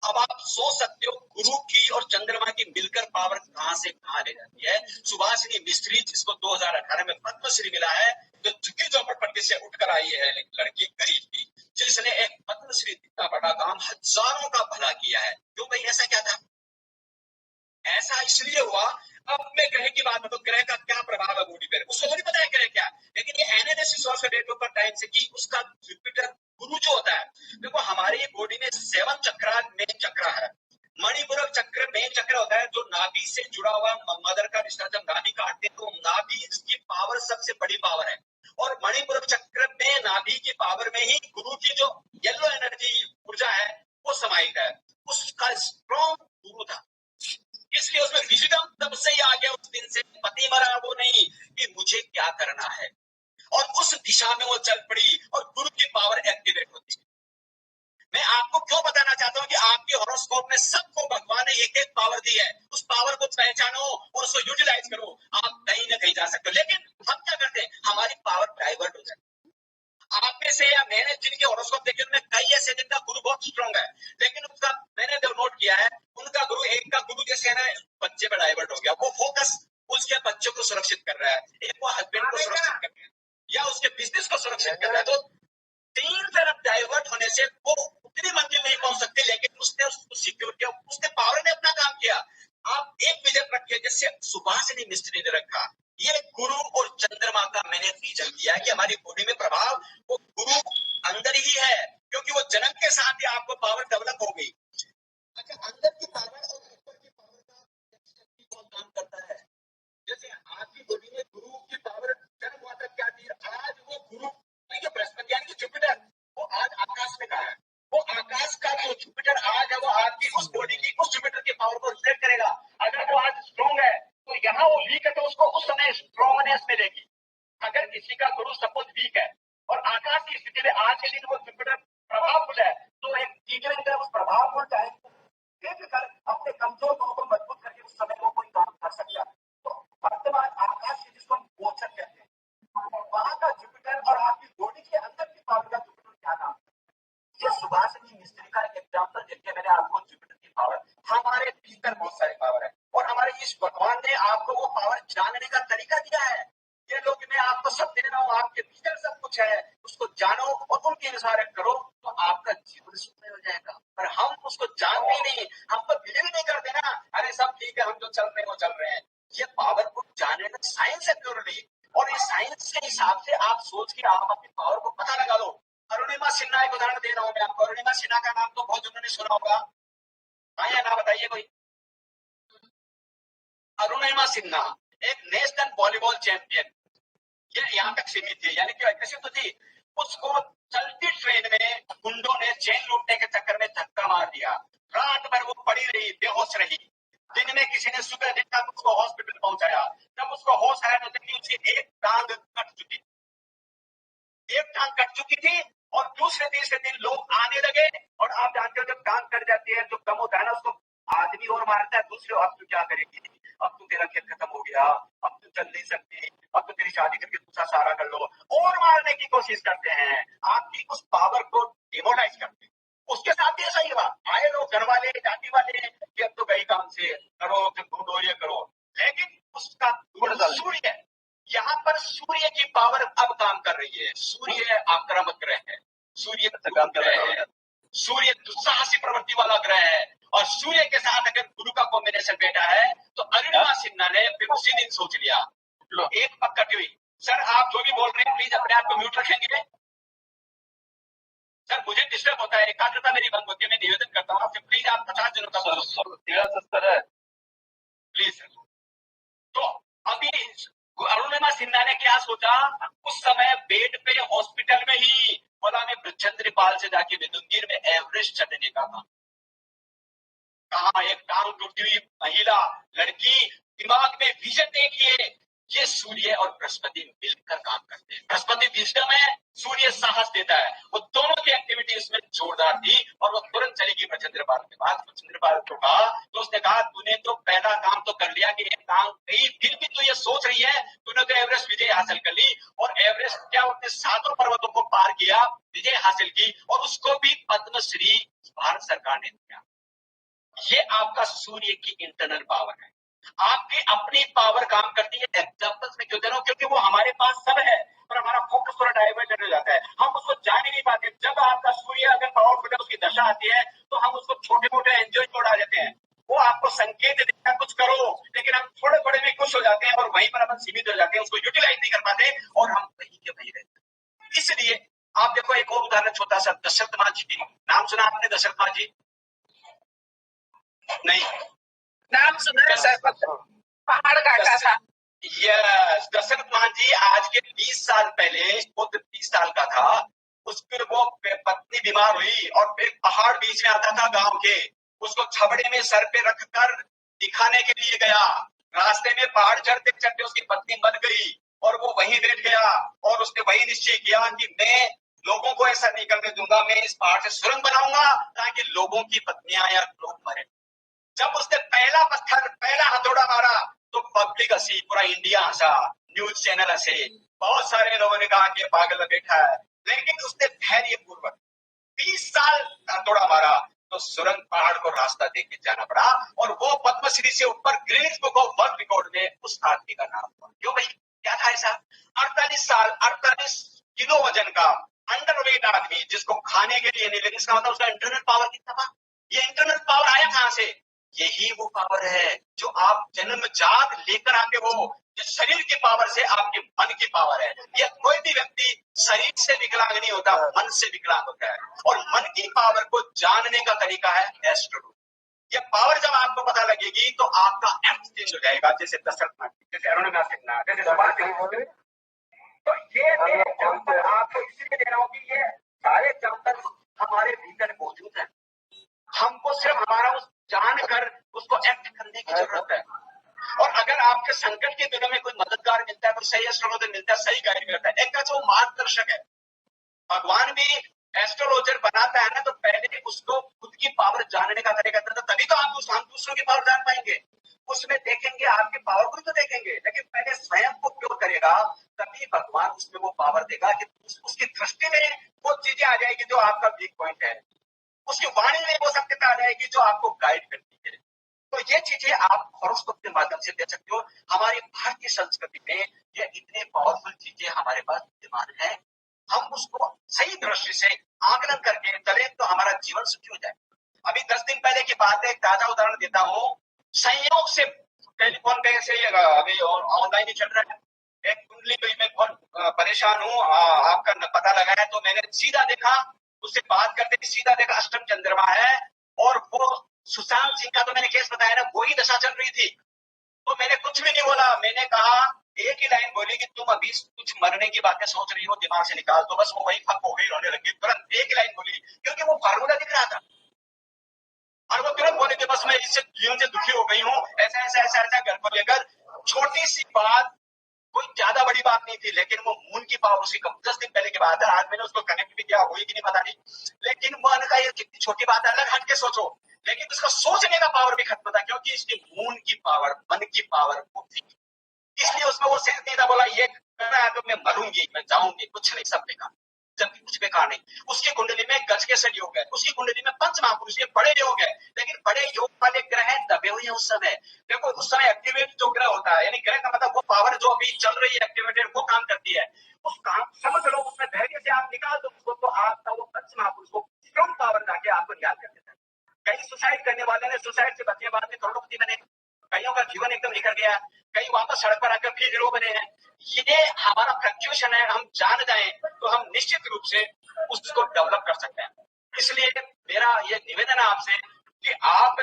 अब आप सोच सकते हो गुरु की और चंद्रमा की मिलकर पावर कहां से कहां ले जाती है। सुभाषिनी मिस्त्री, जिसको 2018 में पद्मश्री मिला है, जो झुग्गी झोपड़पट्टी से उठकर आई है लड़की, गरीब की, जिसने एक पद्मश्री इतना बड़ा काम, हजारों का भला किया है। क्यों भाई, ऐसा क्या था? ऐसा इसलिए हुआ, अब मैं ग्रह की बात, तो ग्रह का क्या प्रभाव है बॉडी पर, उसको थोड़ी पता है ग्रह क्या, लेकिन ये एनालिसिस और डेट ऑफ टाइम से कि उसका जुपिटर गुरु जो होता है, देखो हमारी बॉडी में 7 चक्र मेन चक्र है। मणिपुरक चक्र मेन चक्र होता है जो नाभि से जुड़ा हुआ, मदर का रिश्ता, जब नाभि काटते हैं तो नाभि की पावर सबसे बड़ी पावर है, और मणिपुरक चक्र में नाभि की पावर में ही गुरु की जो येलो एनर्जी ऊर्जा है वो समाहित है। उसका स्ट्रॉन्ग गुरु था, इसलिए उसमें विजडम तब से ही आ गया। उस दिन से पति मरा वो नहीं कि मुझे क्या करना है, और उस दिशा में वो चल पड़ी और गुरु की पावर एक्टिवेट होती है। मैं आपको क्यों बताना चाहता हूं कि आपके हॉरोस्कोप में सबको भगवान ने एक एक पावर दी है, उस पावर को पहचानो और उसको यूटिलाइज करो, आप कहीं ना कहीं जा सकते हो। लेकिन हम क्या करते हैं, हमारी पावर डाइवर्ट हो जाती है। आप में से या मैंने जिनके हॉरोस्कोप देखे उनमें कई ऐसे जिनका गुरु बहुत स्ट्रॉन्ग है, लेकिन उसका मैंने जो नोट किया है, उनका गुरु, एक का गुरु जैसे है ना, बच्चे पर डाइवर्ट हो गया, वो फोकस उसके बच्चों को सुरक्षित कर रहा है, एक वो हस्बैंड को सुरक्षित कर रहा है या उसके बिजनेस को सुरक्षित कर रहा है। तो 3 तरफ डाइवर्ट होने से वो उतनी मंजिल नहीं पहुंच सकते, लेकिन उसने उसको सिक्योर किया, उसने पावर ने अपना काम किया। आप एक विजन रखिए, जैसे सुभाषिनी मिस्त्री ने रखा, ये गुरु और चंद्रमा का मैंने विजन किया है कि हमारी बॉडी में प्रभाव वो गुरु अंदर ही है, क्योंकि वो जन्म के साथ ही आपको पावर डेवलप हो गई। अच्छा, अंदर की पावर और ऊपर की पावर का कौन काम करता है? जैसे आपकी बॉडी में गुरु की पावर जन्म हुआ था क्या थी, आज वो गुरु बृहस्पति यानी कि जुपिटर, वो आज आकाश में कहा है, वो आकाश का जो जुपिटर आज है वो आपकी उस बॉडी की, उस जुपिटर की पावर को रिफ्लेक्ट करेगा। अगर वो आज स्ट्रॉन्ग है तो यहाँ वो वीक है, तो उसको उस समय स्ट्रॉन्गनेस मिलेगी। अगर किसी का गुरु सपोज वीक है और आकाश की स्थिति में आज के दिन वो जुपिटर प्रभावफुल है, तो एक टीचर की तरह उस प्रभावफुल टाइम को कर अपने कमजोर गुरु को मजबूत करके उस समय वो कोई काम कर सकता है। तो वर्तमान आकाश की, जिसको हम गोचर कहते हैं, वहां का जुपिटर और आपकी बॉडी के अंदर की पावर का जुपिटर क्या नाम है? ये सुभाषिनी मिस्त्री का एक एग्जाम्पल देके मैंने आपको जुपिटर की पावर, हमारे भीतर बहुत सारी पावर है, और हमारे इस भगवान ने आपको वो पावर जानने का तरीका दिया है। ये लोग मैं आपको सब दे रहा हूँ, आपके भीतर सब कुछ है, उसको जानो और उनके अनुसार करो तो आपका जीवन सुखमय हो जाएगा। पर हम उसको जानते ही नहीं, हम तो बिलीव नहीं करते ना, अरे सब ठीक है, हम जो चल रहे हैं वो चल रहे हैं। ये पावर को जानने का साइंस है प्योरली, और इस साइंस के हिसाब से आप सोच के आप अपनी पावर को पता लगा लो। अरुणिमा सिन्हा, एक उदाहरण दे रहा हूं मैं आपको। अरुणिमा सिन्हा का नाम तो बहुत उन्होंने सुना होगा, हाँ या ना बताइए कोई? अरुणिमा सिन्हा एक नेशनल वॉलीबॉल चैंपियन, ये यहाँ तक सीमित थी, यानी कि कैसे तो थी, उसको चलती ट्रेन में गुंडों ने चेन लूटने के चक्कर में धक्का मार दिया, रात भर वो पड़ी रही, बेहोश रही। दिन में किसी ने सुबह देखा, उसको हॉस्पिटल पहुंचाया, जब उसको होश आया तो देखिए उसकी एक टांग कट चुकी, एक टांग कट चुकी थी, और दूसरे तीसरे दिन लोग आने लगे। और आप जानते हो जब टांग कट जाती है, जो कम होता है ना, उसको आदमी और मारता है दूसरे, अब तू क्या करेगी, अब तो तेरा खेल खत्म हो गया, अब तू चल नहीं सकती, अब तो तेरी शादी करके दूसरा सहारा कर लो, और मारने की कोशिश करते हैं, आपकी उस पावर को डिमोलाइज करते हैं। उसके साथ भी ऐसा ही हुआ, आए लोग घर वाले, जाति वाले, कि अब तो गई काम से करो, ढूंढो, ये करो, लेकिन उसका सूर्य है, यहाँ पर सूर्य की पावर अब काम कर रही है। सूर्य आक्रामक ग्रह है, सूर्य काम कर रहे हैं, सूर्य दुस्साहसी प्रवृत्ति वाला ग्रह है। और सूर्य के साथ अगर गुरु का कॉम्बिनेशन बैठा है तो अरुणिमा सिन्हा ने फिर उसी दिन सोच लिया। एक पक्का हुई। सर आप जो भी बोल रहे हैं प्लीज अपने आप को म्यूट रखेंगे। सर मुझे डिस्टर्ब होता है, एकाग्रता मेरी भंग होती है। मैं निवेदन करता हूँ आपसे प्लीज आप 50 जनों का बोलो प्लीज सर। तो अभी अरुणिमा सिन्हा ने क्या सोचा, उस समय बेड पे हॉस्पिटल में ही बोला मैं बृहचंद्रपाल से जाके विदुंगीर में एवरेस्ट चढ़ने का था। कहा एक टांग टूटी हुई महिला लड़की दिमाग में विजन देखिए, ये सूर्य और बृहस्पति मिलकर काम करते हैं। बृहस्पति विजडम है, सूर्य साहस देता है। वो दोनों की एक्टिविटी इसमें जोरदार थी और वो तुरंत चलेगी बृहचंद्रपाल के पास। बृहचंद्रपाल को कहा तो उसने कहा तूने तो पहला काम तो कर लिया कि एक काम गई, फिर भी तू ये सोच रही है, तूने तो एवरेस्ट विजय हासिल कर ली। और एवरेस्ट क्या उसने 7 पर्वतों को पार किया, विजय हासिल की और उसको भी पद्मश्री भारत सरकार ने दिया। ये आपका सूर्य की इंटरनल पावर है। आपकी अपनी पावर काम करती है। एग्जाम्पल्स में क्यों दे रहा हूं, क्योंकि वो हमारे पास सब है पर हमारा फोकस थोड़ा डाइवर्ट हो जाता है, हम उसको जान ही नहीं पाते। जब आपका सूर्य अगर पावरफुल है, उसकी दशा आती है तो हम उसको छोटे मोटे एंजॉय को उड़ा देते हैं। वो आपको संकेत देता है कुछ करो, लेकिन हम थोड़े थोड़े में खुश हो जाते हैं और वहीं पर अपन सीमित हो जाते हैं, उसको यूटिलाइज नहीं कर पाते और हम वहीं के वहीं रहते हैं। इसलिए आप देखो एक और उदाहरण छोटा सा, दशरथ मां जी। नाम सुना आपने दशरथ मां जी? नहीं, नाम सुना सर, पहाड़ काटा था। यस, दशरथ मान जी आज के 20 साल पहले, खुद 30 साल का था, उसकी वो पत्नी बीमार हुई और फिर पहाड़ बीच में आता था गांव के, उसको छबड़े में सर पे रखकर दिखाने के लिए गया। रास्ते में पहाड़ चढ़ते चढ़ते उसकी पत्नी मर गई और वो वहीं बैठ गया और उसने वही निश्चय किया कि मैं लोगों को ऐसा नहीं करने दूंगा, मैं इस पहाड़ से सुरंग बनाऊंगा ताकि लोगों की पत्नियां या लोग मरे। जब उसने पहला पत्थर, पहला हथौड़ा मारा तो पब्लिक हंसी, पूरा इंडिया हंसा, न्यूज चैनल हंसे, बहुत सारे लोगों ने कहा कि पागल बैठा है। लेकिन उसने धैर्य पूर्वक 20 साल हथौड़ा मारा तो सुरंग पहाड़ को रास्ता देके जाना पड़ा और वो पद्मश्री से ऊपर Guinness book of world record में उस आदमी का नाम हुआ। क्यों भाई, क्या था ऐसा? 48 साल 48 किलो वजन का अंडरवेट आदमी, जिसको खाने के लिए नहीं, लेकिन इसका मतलब उसका इंटरनल पावर कितना था? ये इंटरनल पावर आया कहां से? यही वो पावर है जो आप जन्मजात लेकर आते हो। ये शरीर की पावर से आपके मन की पावर है। ये कोई भी व्यक्ति शरीर से विकलांग नहीं होता, मन से विकलांग होता है। और मन की पावर को जानने का तरीका है एस्ट्रोलॉजी। ये पावर जब आपको पता लगेगी तो आपका अर्थ चेंज हो जाएगा। जैसे दशरथ, जैसे अरुणिमा सिन्हा, जैसे तो ये एग्जाम्पल आपको इसलिए दे रहा हूँ कि ये सारे एग्जाम्पल हमारे भीतर मौजूद है। हमको सिर्फ हमारा उस जानकर उसको एक्ट करने की जरूरत है। और अगर आपके संकट के दिनों में कोई मददगार मिलता है, कोई सही एस्ट्रोलॉजर मिलता है, सही गाइड करता है, एक का जो मार्गदर्शक है। भगवान भी एस्ट्रोलॉजर बनाता है ना तो पहले उसको खुद की पावर जानने का तरीका देता है, तभी तो हम दूसरों की पावर जान पाएंगे। उसमें देखेंगे आपकी पावर को तो देखेंगे, लेकिन पहले स्वयं को प्योर करेगा, तभी भगवान उसमें वो पावर देगा कि उसकी दृष्टि में वो चीजें आ जाएगी जो आपका वीक पॉइंट है, उसकी वाणी में वो सत्यता आ जाएगी जो आपको गाइड करती है। तो ये चीजें आप हॉरोस्कोप के माध्यम से दे सकते हो। हमारी भारतीय संस्कृति में ये इतने पावरफुल चीजें हमारे पास विद्यमान है, हम उसको सही दृष्टि से आकलन करके चले तो हमारा जीवन सुखी हो जाए। अभी 10 दिन पहले की बात है, एक ताजा उदाहरण देता हूँ। संयोग से टेलीफोन पे से अभी ऑनलाइन ही चल रहा है, एक कुंडली पे मैं बहुत परेशान हूँ, आपका पता लगा है, तो मैंने सीधा देखा, उससे बात करते सीधा देखा अष्टम चंद्रमा है और वो सुशांत सिंह का तो मैंने केस बताया ना, वही दशा चल रही थी। तो मैंने कुछ भी नहीं बोला, मैंने कहा एक ही लाइन बोली कि तुम अभी कुछ मरने की बातें सोच रही हो, दिमाग से निकाल दो। बस वो वही फक हो गई, रोने लगी, तुरंत एक लाइन बोली, क्योंकि वो फार्मूला दिख रहा था। और वो तुरंत बोले कि बस मैं इससे जीवन से दुखी हो गई हूँ, ऐसा ऐसा ऐसा ऐसा घर को लेकर। छोटी सी बात, कोई ज्यादा बड़ी बात नहीं थी, लेकिन वो मून की पावर उसी 10 दिन पहले की बात है। आज मैंने उसको कनेक्ट भी किया, हुई कि नहीं पता नहीं, लेकिन मन का ये कितनी छोटी बात है, अलग हट के सोचो, लेकिन उसका सोचने का पावर भी खत्म था, क्योंकि इसकी मून की पावर, मन की पावर खूब थी। इसलिए उसमें वो सेंस नहीं था, बोला ये करना है तो मैं मरूंगी, मैं जाऊंगी, कुछ नहीं, सब बेकार। जबकि कुछ बेकार नहीं। उसकी कुंडली में गज के सही योग है, उसकी कुंडली में पंच महापुरुष, ये बड़े योग है, लेकिन बड़े योग वाले ग्रह दबे हुए हैं उस समय। देखो उस समय एक्टिवेट जो ग्रह होता है, यानी ग्रह का मतलब वो पावर जो अभी चल रही है एक्टिवेट ने सुसाइड से बचे, बाद में करोड़पति बने, कईयों का जीवन एकदम निखर गया, कई वापस सड़क पर आकर फिर हीरो बने हैं। ये हमारा फ्लक्चुएशन है, हम जान जाएं तो हम निश्चित रूप से उसको डेवलप कर सकते हैं। इसलिए मेरा ये निवेदन है आपसे कि आप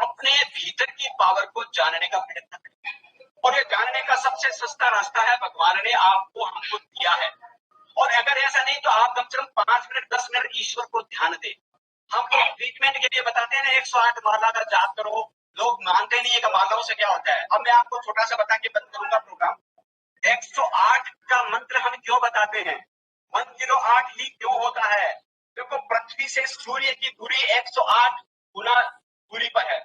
अपने भीतर की पावर को जानने का प्रयत्न करें, और ये जानने का सबसे सस्ता रास्ता है भगवान ने आपको हमको दिया है। और अगर ऐसा नहीं तो आप कम से कम 5 मिनट 10 मिनट ईश्वर को ध्यान दें। हम लोग ट्रीटमेंट के लिए बताते हैं ना 108 माला का जाप करो, लोग मानते नहीं है कि मालाओं से क्या होता है। अब मैं आपको छोटा सा बता के बंद करूंगा प्रोग्राम। 108 का मंत्र हम क्यों बताते हैं, 108 ही क्यों होता है? देखो, पृथ्वी से सूर्य की दूरी 108 गुना दूरी पर है,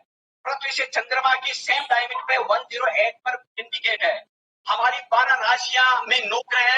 पृथ्वी से चंद्रमा की सेम डायमीटर पे 108 पर इंडिकेट है। हमारी 12 राशियां में 9 ग्रह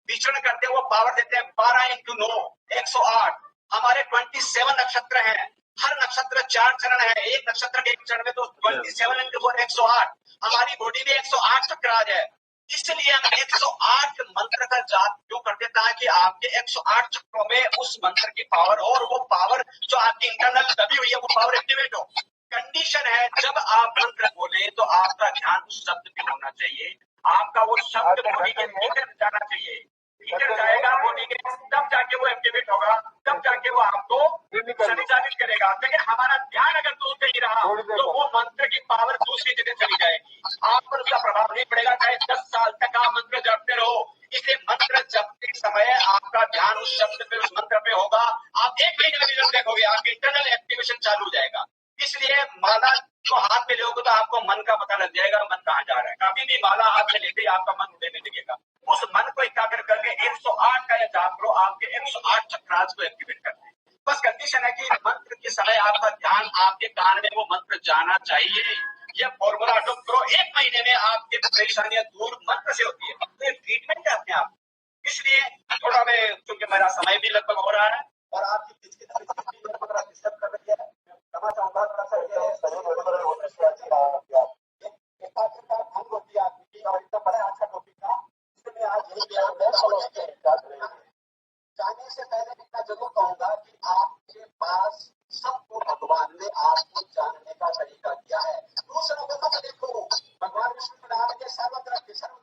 विचरण करते हुए पावर देते हैं, 12 × 9 108। हमारे 27 नक्षत्र हैं, हर नक्षत्र 4 चरण है, एक नक्षत्र के एक चरण में तो 27 × 4 108। हमारी बॉडी में 108 चक्राज है, इसलिए हम 108 मंत्र का जाप क्यों करते हैं, ताकि आपके 108 चक्रों में उस मंत्र की पावर और वो पावर जो आपकी इंटरनल दबी हुई है वो पावर एक्टिवेट हो। कंडीशन है जब आप मंत्र बोले तो आपका ध्यान उस शब्द पे होना चाहिए, आपका वो शब्द बॉडी के भीतर जाना चाहिए, भीतर जाएगा बॉडी के, तब जाके वो एक्टिवेट होगा, तब जाके वो आपको संचालित करेगा। लेकिन हमारा ध्यान अगर दूर कहीं रहा तो वो मंत्र की पावर दूसरी जगह चली जाएगी, आप पर उसका प्रभाव नहीं पड़ेगा, चाहे 10 साल तक आप मंत्र जपते रहो। इसलिए मंत्र जपते समय आपका ध्यान उस शब्द पे, उस मंत्र पे होगा। आप 1 महीने में रिजल्ट देखोगे, आपकी इंटरनल एक्टिवेशन चालू हो जाएगा। इसलिए माला को हाथ में लोगे तो आपको मन का पता लग जाएगा, मन कहाँ जा रहा है। कभी भी माला हाथ में लेते ही आपका मन उड़ने लगेगा। उस मन को एकाग्र करके 108 का जाप करो, आपके 108 चक्रास को एक्टिवेट करते हैं। बस कंडीशन है कि मंत्र के समय आपका ध्यान आपके कान में वो मंत्र जाना चाहिए। ये फॉर्मूला अडॉप्ट करो, 1 महीने में आपकी परेशानियां दूर मंत्र से होती है। तो ये ट्रीटमेंट है अपने आप। इसलिए थोड़ा मैं, क्योंकि मेरा समय भी लगभग हो रहा है और आपकी डिस्टर्ब कर रही है, क्षमा चाहूंगा। थोड़ा सा एकाग्रता भंग होती है आदमी की, और इतना बड़ा अच्छा टॉपिक था, इसलिए आज जाने से पहले इतना जरूर कहूंगा कि आपके पास सबको भगवान ने आपको जानने का तरीका दिया है। दूसरों को मत देखो, भगवान विष्णु ने कहा है सर्वत्र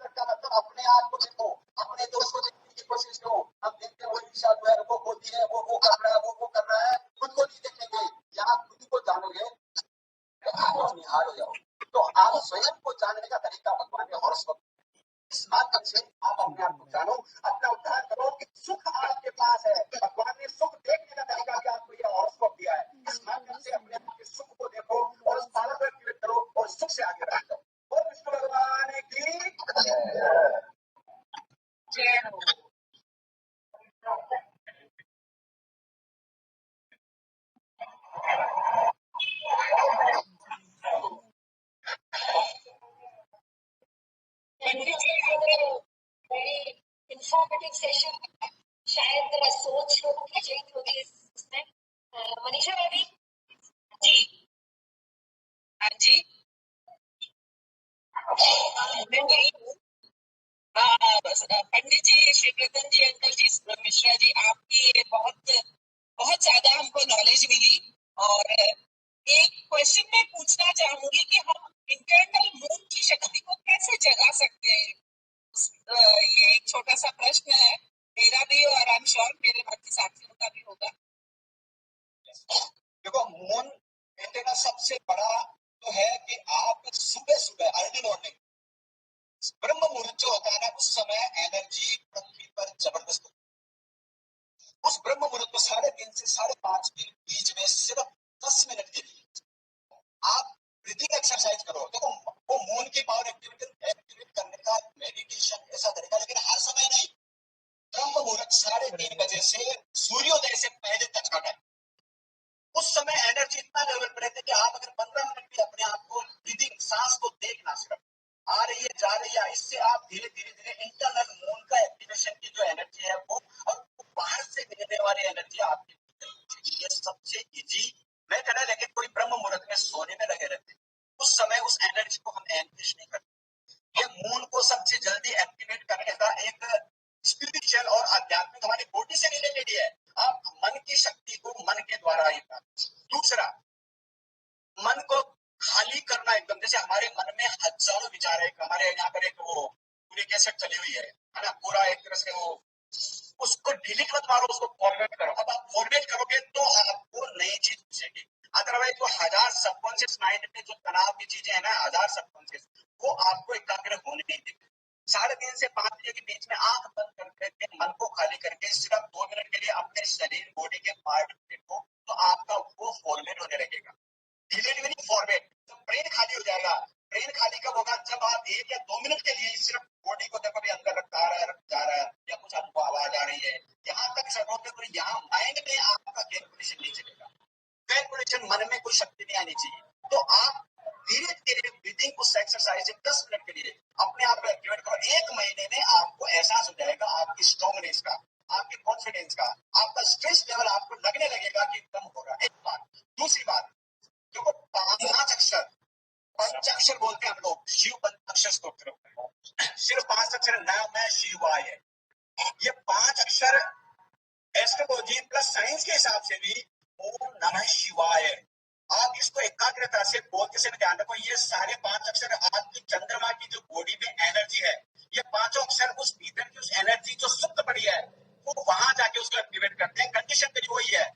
का मतलब अपने आप को देखो, अपने दोस्त को देखने की कोशिश करो। हम देखते हैं वो ईर्ष्या जो है वो होती है, वो कर रहा है, वो कर रहा है, खुद को नहीं देखेंगे। यहाँ खुद को जानोगे तो आप निहार हो जाओ। तो आप स्वयं को जानने का तरीका भगवान ने हॉरोस्कोप, इस माध्यम से आप अपने आप को जानो, अपना उद्धार करो। सुख आपके पास है, भगवान ने सुख देखने का तरीका भी आपको यह हॉरोस्कोप दिया है। इस माध्यम से अपने आप के सुख को देखो और उस पावर को एक्टिवेट करो और सुख से आगे बढ़ जाओ। और विष्णु भगवान की जय हो। वेरी इंफॉर्मेटिव सेशन, शायद मेरा सोच लोगों की चेंज होगी इसमें। मनीषा बेबी जी, हाँ जी, पंडित जी, शिवरतन जी, अंकल जी, मिश्रा जी, आपकी बहुत बहुत ज्यादा हमको नॉलेज मिली। और एक क्वेश्चन मैं पूछना चाहूंगी कि हम इंटरनल मून की शक्ति को कैसे जगा सकते हैं? ये एक छोटा सा प्रश्न है मेरा भी, और आई एम श्योर मेरे बाकी साथियों का भी होगा। देखो, मून बेटे का सबसे बड़ा तो है कि आप सुबह सुबह अर्ली मॉर्निंग ब्रह्म मुहूर्त जो होता है ना, उस समय एनर्जी पृथ्वी पर जबरदस्त होती है। उस ब्रह्म मुहूर्त को 3:30 से 5:30 के बीच में सिर्फ 10 मिनट के लिए आप ब्रीथिंग एक्सरसाइज करो। देखो, वो मून की पावर एक्टिवेट करने का मेडिटेशन ऐसा तरीका, लेकिन हर समय नहीं। ब्रह्म मुहूर्त 3:30 बजे से सूर्योदय से पहले तक का टाइम, उस समय एनर्जी इतना लेवल पर रहती है कि आप अगर 15 मिनट भी अपने आप को ब्रीथिंग, सांस को देखना, सिर्फ आ रही है जा रही है, इससे आप धीरे धीरे इंटरनल मून का एक्टिवेशन की जो एनर्जी है वो, और बाहर से मिलने वाली एनर्जी आपकी, ये सबसे इजी मेथड है। लेकिन कोई ब्रह्म मुहूर्त में सोने में लगे रहते हैं, उस समय उस एनर्जी को हम एनरिच नहीं करते। ये मून को सबसे जल्दी एक्टिवेट करने का एक स्पिरिचुअल और आध्यात्मिक हमारी बॉडी से रिलेटेड है। आप मन की शक्ति को मन के द्वारा ही प्राप्त। दूसरा, मन को खाली करना एकदम, जैसे हमारे मन में हजारों विचार है, हमारे यहाँ पर एक वो पूरी कैसेट चली हुई है ना, पूरा एक तरह से वो, उसको डिलीट मत मारो, उसको फॉर्मेट करो। अब आप फॉर्मेट करोगे तो आपको नई चीज पूछेगी, अदरवाइज वो हजार सबकॉन्शियस माइंड में जो तनाव की चीजें है ना, हजार सबकॉन्शियस, वो आपको एकाग्र होने नहीं देगी। 3:30 से 5 बजे के बीच में आंख बंद करके मन को खाली करके सिर्फ 2 मिनट के लिए अपने शरीर बॉडी के पार्ट देखो, तो आपका वो फॉर्मेट होने लगेगा। डिलीट भी नहीं, फॉर्मेट। तो ब्रेन खाली हो जाएगा। ब्रेन खाली कब होगा? जब आप 1 या 2 मिनट के लिए सिर्फ बॉडी को देखो, भी अंदर रखता रहा है, जा रहा है, या कुछ आपको आवाज आ रही है, यहाँ तक सरोगे तो यहाँ माइंड में आपका कैलकुलेशन नहीं चलेगा। कैलकुलेशन मन में कोई शक्ति नहीं आनी चाहिए। तो आप धीरे धीरे ब्रीदिंग को एक्सरसाइज 10 मिनट के लिए अपने आप को एक्टिवेट करो। 1 महीने में आपको एहसास हो जाएगा आपकी स्ट्रॉन्गनेस का, आपके कॉन्फिडेंस का, आपका स्ट्रेस लेवल आपको लगने लगेगा कि कम हो रहा है। एक बात। दूसरी बात, देखो 5 अक्षर, पंचाक्षर बोलते हैं हम लोग, शिव पंचाक्षर स्तोत्र, सिर्फ 5 अक्षर नाम है शिवाय है। ये 5 अक्षर एस्ट्रोलॉजी प्लस साइंस के हिसाब से भी ओम नमः शिवाय। आप इसको एकाग्रता से बोलते से ध्यान रखो, ये सारे 5 अक्षर आपकी चंद्रमा की जो बॉडी में एनर्जी है, ये 5 अक्षर उस भीतर की उस एनर्जी जो सुप्त पड़ी है, वो वहां जाके उसको एक्टिवेट करते हैं। कंडीशन भी वही है,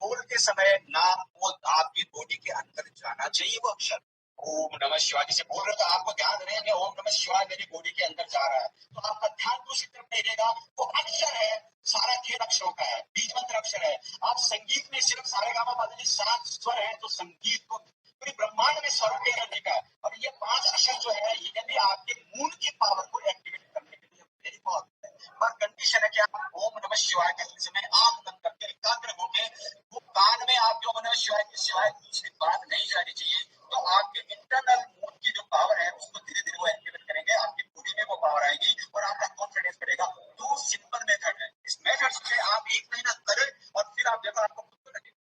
बोलते समय नाम वो आपकी बॉडी के अंदर जाना चाहिए। वो अक्षर ओम नमः शिवाय जिसे बोल रहे, तो आपको ध्यान रहेगा ओम नमः शिवाय मेरी बॉडी के अंदर जा रहा है, तो आपका ध्यान दूसरी तरफ नहीं रहेगा। वो अक्षर है, सारा खेल अक्षरों का है, बीज मंत्र अक्षर है। आप संगीत में सिर्फ सारेगामापाधानी 7 स्वर है, तो संगीत को पूरी ब्रह्मांड में स्वरों की एनर्जी का है। और ये 5 अक्षर जो है, ये भी आपके मूल की पावर को एक्टिवेट करने के लिए वेरी बहुत है। पर कंडीशन है कि आप ओम नमः शिवाय कहते समय आंख बंद करके एकाग्र होके, वो कान में आप ओम नमः शिवाय की सिवाय दूसरी बात नहीं जानी चाहिए, तो आपके इंटरनल मूड की जो पावर है उसको धीरे धीरे वो एक्टिवेट करेंगे, आपकी बॉडी में वो पावर आएगी और आपका कॉन्फिडेंस बढ़ेगा। तो सिंपल मेथड है, इस मेथड से आप 1 महीना करें और फिर आप देखो आपको खुद को लगेगा।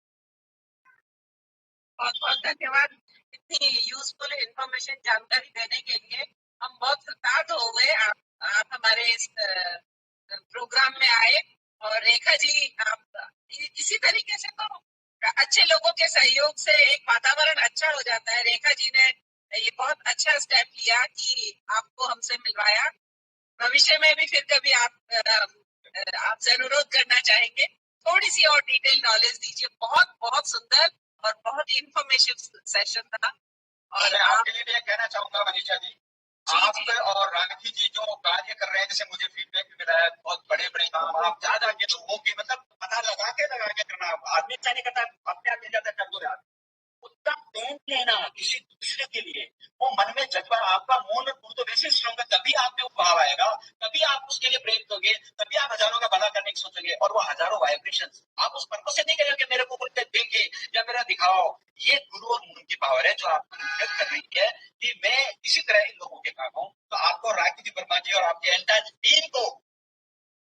बहुत बहुत धन्यवाद इतनी यूजफुल इंफॉर्मेशन जानकारी देने के लिए। हम बहुत कृतज्ञ हो गए आप हमारे इस प्रोग्राम में आए, और रेखा जी आप इसी तरीके से तो अच्छे लोगों के सहयोग से एक वातावरण अच्छा हो जाता है। रेखा जी ने ये बहुत अच्छा स्टेप लिया कि आपको हमसे मिलवाया। भविष्य में भी फिर कभी आपसे अनुरोध करना चाहेंगे, थोड़ी सी और डिटेल नॉलेज दीजिए। बहुत बहुत सुंदर और बहुत इंफॉर्मेटिव सेशन था। और मैं आपके लिए भी कहना चाहूंगा मनीषा जी, आप और राखी जी जो कार्य कर रहे हैं, जैसे मुझे फीडबैक भी मिला है, बहुत बड़े बड़े काम आप ज्यादा के लोगों के मतलब पता लगा के करना, आदमी अच्छा नहीं करता, अपने आप मिल जाता कर दो यार, उसका पेन लेना किसी दूसरे के लिए, वो मन में जज्बा, आपका मूल तो वैसे स्ट्रॉन्ग है, तभी आप में वो भाव आएगा, तभी आप उसके लिए प्रेरित होगे, तभी आप हजारों का भला करने की सोचोगे। और वो हजारों वाइब्रेशंस आप उस पर्पस से नहीं करेंगे मेरे को देखे या मेरा दिखाओ, ये गुरु और मूल की पावर है जो आपको निर्मित कर रही है कि मैं इसी तरह इन लोगों के काम हूँ। तो आपको राखी जी वर्मा जी और आपके एंटायर टीम को,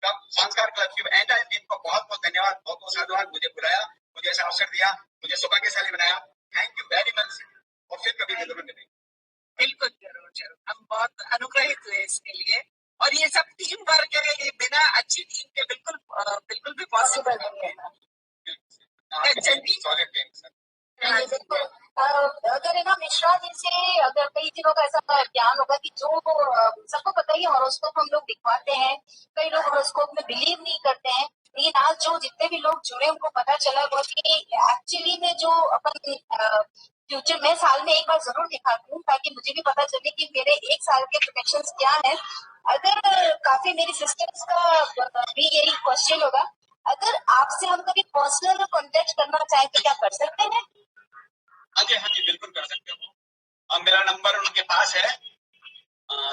संस्कार क्लब की एंटायर टीम को बहुत बहुत धन्यवाद, बहुत बहुत साधुवाद, मुझे बुलाया, मुझे ऐसा अवसर दिया, मुझे सौभाग्यशाली बनाया। Thank you very much. और फिर कभी जरूर मिलेंगे। बिल्कुल, जरूर जरूर, हम बहुत अनुग्रहित हुए इसके लिए। और ये सब टीम वर्क है, ये बिना अच्छी टीम के बिल्कुल भी पॉसिबल नहीं है। अगर है ना मिश्रा जी से, अगर कई दिनों का ऐसा ज्ञान होगा कि जो सबको पता ही हॉरोस्कोप हम लोग दिखवाते हैं, कई लोग हॉरोस्कोप में बिलीव नहीं करते हैं, लेकिन आज जो जितने भी लोग जुड़े उनको पता चला वो कि एक्चुअली में जो अपन फ्यूचर में साल में एक बार जरूर दिखाती हूँ, ताकि मुझे भी पता चले कि मेरे 1 साल के प्रोटेक्शंस क्या है। अगर काफी मेरी सिस्टर्स का भी यही क्वेश्चन होगा, अगर आपसे हम कभी पर्सनल कॉन्टेक्ट करना चाहें तो क्या कर सकते हैं? हाँ जी बिल्कुल कर सकते हो। अब मेरा नंबर उनके पास है,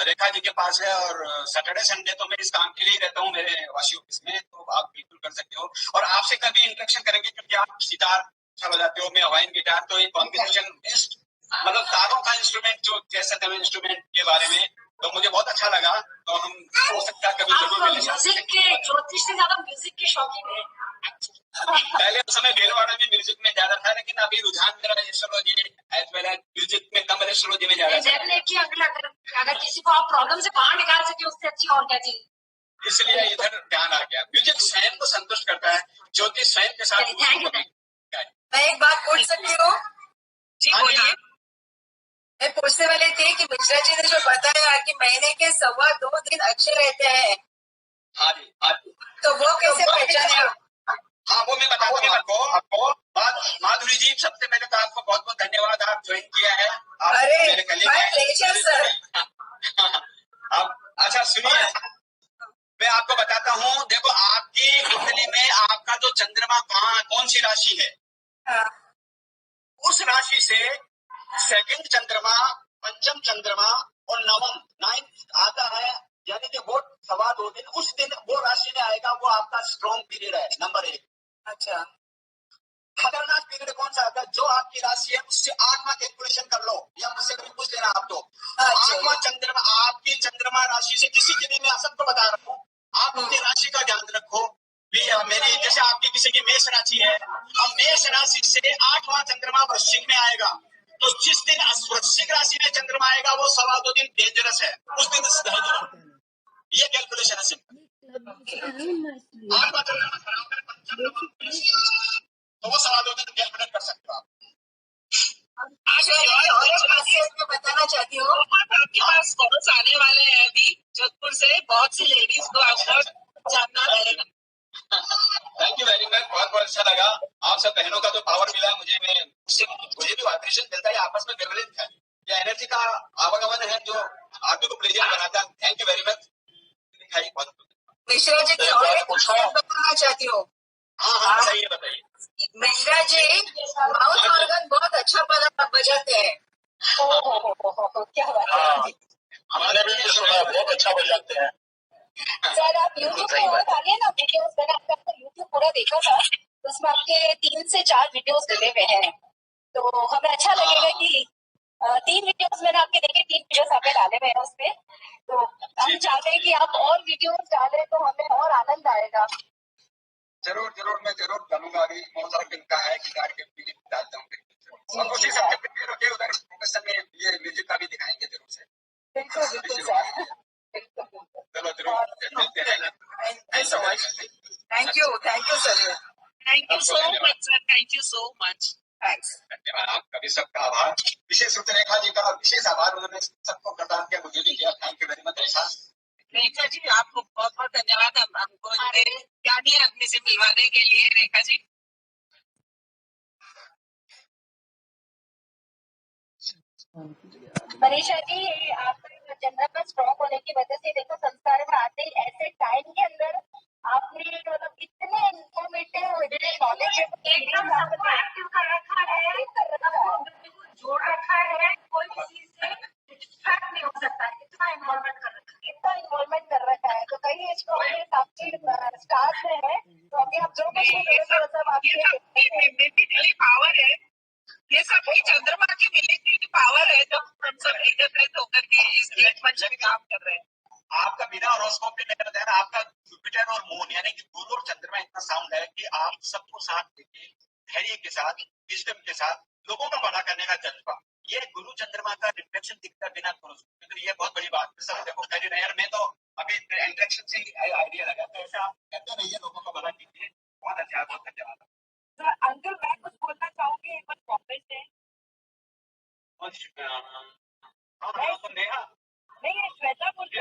रेखा जी के पास है, और सैटरडे संडे तो मैं इस काम के लिए रहता हूँ मेरे वाशी ऑफिस में, तो आप बिल्कुल कर सकते हो। और आपसे कभी इंटरेक्शन करेंगे क्योंकि आप सितार अच्छा बजाते हो, मैं हवाइन गिटार, तो एक कॉम्बिनेशन मतलब तारों का इंस्ट्रूमेंट जो जैसे इंस्ट्रूमेंट के बारे में तो मुझे बहुत अच्छा लगा। तो हम हो सकता है कभी जरूर मिले। म्यूजिक के ज्योतिष से ज्यादा म्यूजिक के शौकीन है। पहले उस समय बेलवाड़ा में म्यूजिक में ज्यादा था, लेकिन अभी रुझान मेरा astrology as well as music में कम, एस्ट्रोलॉजी में ज्यादा है। अगर किसी को आप प्रॉब्लम से बाहर निकाल सके उससे अच्छी और क्या चीज, इसलिए इधर ध्यान आ गया। म्यूजिक स्वयं को संतुष्ट करता है, ज्योतिष स्वयं के साथ। Thank you. मैं एक बात पूछ सकती हूँ? जी बोलिए। पूछने वाले थे कि मिश्रा जी ने जो बताया कि महीने के 2.25 दिन अच्छे रहते हैं, हाँ जी, हाँ जी। तो वो कैसे पहचाने आप? हाँ, वो मैं बताता हूँ आपको। माधुरी जी, सबसे पहले तो आपको बहुत बहुत धन्यवाद, आप ज्वाइन किया है। अरे प्लेजर सर। अब अच्छा सुनिए, मैं आपको बताता हूँ। देखो, आपकी कुंडली में आपका जो चंद्रमा कौन सी राशि है, हाँ। उस राशि से सेकंड चंद्रमा, पंचम चंद्रमा और नवम 9th आता है, यानी कि वो 2.25 दिन, उस दिन वो राशि में आएगा, वो आपका स्ट्रॉन्ग पीरियड है, नंबर 1। अच्छा, खतरनाक पीरियड कौन सा आता है? जो आपकी राशि है उससे 8वां कैलकुलेशन कर लो, या मुझसे कभी पूछ लेना आप तो। 8वां चंद्रमा, आपकी चंद्रमा राशि से किसी के भी, मैं सबको बता रहा हूँ, आप अपनी राशि का ध्यान रखो। मेरी जैसे आपकी किसी की मेष राशि है, अब मेष राशि से 8वां चंद्रमा वृश्चिक में आएगा, तो जिस दिन वृश्चिक राशि में चंद्रमा आएगा वो 2.25 दिन डेंजरस है, उस दिन ये कैलकुलेशन है सिंपल। 8वां चंद्रमा खराब है, पंचम तो वो 2.25 दिन कैलकुलेट कर सकते हो आप। मैं बताना चाहती हूँ, आपके पास कॉल्स आने वाले हैं अभी जोधपुर से, बहुत सी लेडीज को आपको जानना रहेगा। थैंक यू वेरी मच, बहुत बहुत अच्छा लगा। आप सब बहनों का जो पावर मिला मुझे भी वाइब्रेशन मिलता है, आपस में वेवलेंथ है, ये एनर्जी का आवागमन है जो आदमी को प्लेजर बनाता है। Thank you very much. Mishra ji की और एक क्वेश्चन बताना चाहती हूँ। हाँ, बताइए। मिश्रा जी माउथ ऑर्गन बहुत अच्छा बजाते हैं। क्या बात है, हमारे भी सुना, बहुत अच्छा बजाते हैं सर। आप यूट्यूब पे और डालिए ना वीडियोस, मैंने आपका यूट्यूब पूरा देखा था, उसमें आपके 3 से 4 वीडियोस डले हुए हैं, तो हमें अच्छा लगेगा कि 3 वीडियोस मैंने आपके देखे, 3 वीडियोस आपने डाले हुए हैं उसपे, तो हम चाहते हैं कि आप और वीडियोस डालें तो हमें और आनंद आएगा। जरूर मैं जरूर डालूंगा। अभी बहुत सारा फिल्म का है, गिटार के वीडियो डालता हूँ, कोशिश उधर प्रोफेशन में ये म्यूजिक का भी दिखाएंगे जरूर से। बिल्कुल सर, चलो जरूर मिलते हैं। Thank you sir. Thank you so much sir, thank you so much. Thanks. धन्यवाद, आपका भी सबका आभार। विशेष रूप से रेखा जी का विशेष आभार, उन्होंने सबको प्रदान किया, मुझे भी किया। Thank you very much Rekha ji, आपको बहुत बहुत धन्यवाद हमको ज्ञानी आदमी से मिलवाने के लिए। रेखा जी, मनीषा जी, आपका चंद्रमा स्ट्रॉन्ग होने की वजह से देखो संस्कार में आते ही ऐसे टाइम के अंदर आपने मतलब इतने इन्फॉर्मेटिव नॉलेज एक्टिव कर रखा है, जोड़ रखा है, कोई किसी से डिस्ट्रैक्ट नहीं हो सकता, इतना इन्वॉल्वमेंट कर रखा है, तो कहीं इसको आपके स्टार्स में है, तो अभी आप जो ये पावर है, ये सबकी चंद्रमा की मिलिट्री पावर है, जो हम सब एकत्रित होकर के इस मंच में काम कर रहे हैं। आपका बिना हॉरोस्कोप भी नहीं है, आपका जुपिटर और मून यानी कि गुरु और चंद्रमा इतना साउंड है कि आप सबको साथ लेके धैर्य के साथ, विजडम के साथ लोगों का भला करने का जज्बा, ये गुरु चंद्रमा का रिफ्लेक्शन दिखता बिना हॉरोस्कोप, ये बहुत बड़ी बात है। सब देखो करियर में तो अभी इंट्रैक्शन से आइडिया लगा, तो ऐसे आप कहते रहिए, लोगों का भला कीजिए। बहुत अच्छा, बहुत धन्यवाद। अंकल, मैं कुछ बोलना चाहूंगी, एक बार कॉमेंट है। नहीं, श्वेता बोल रही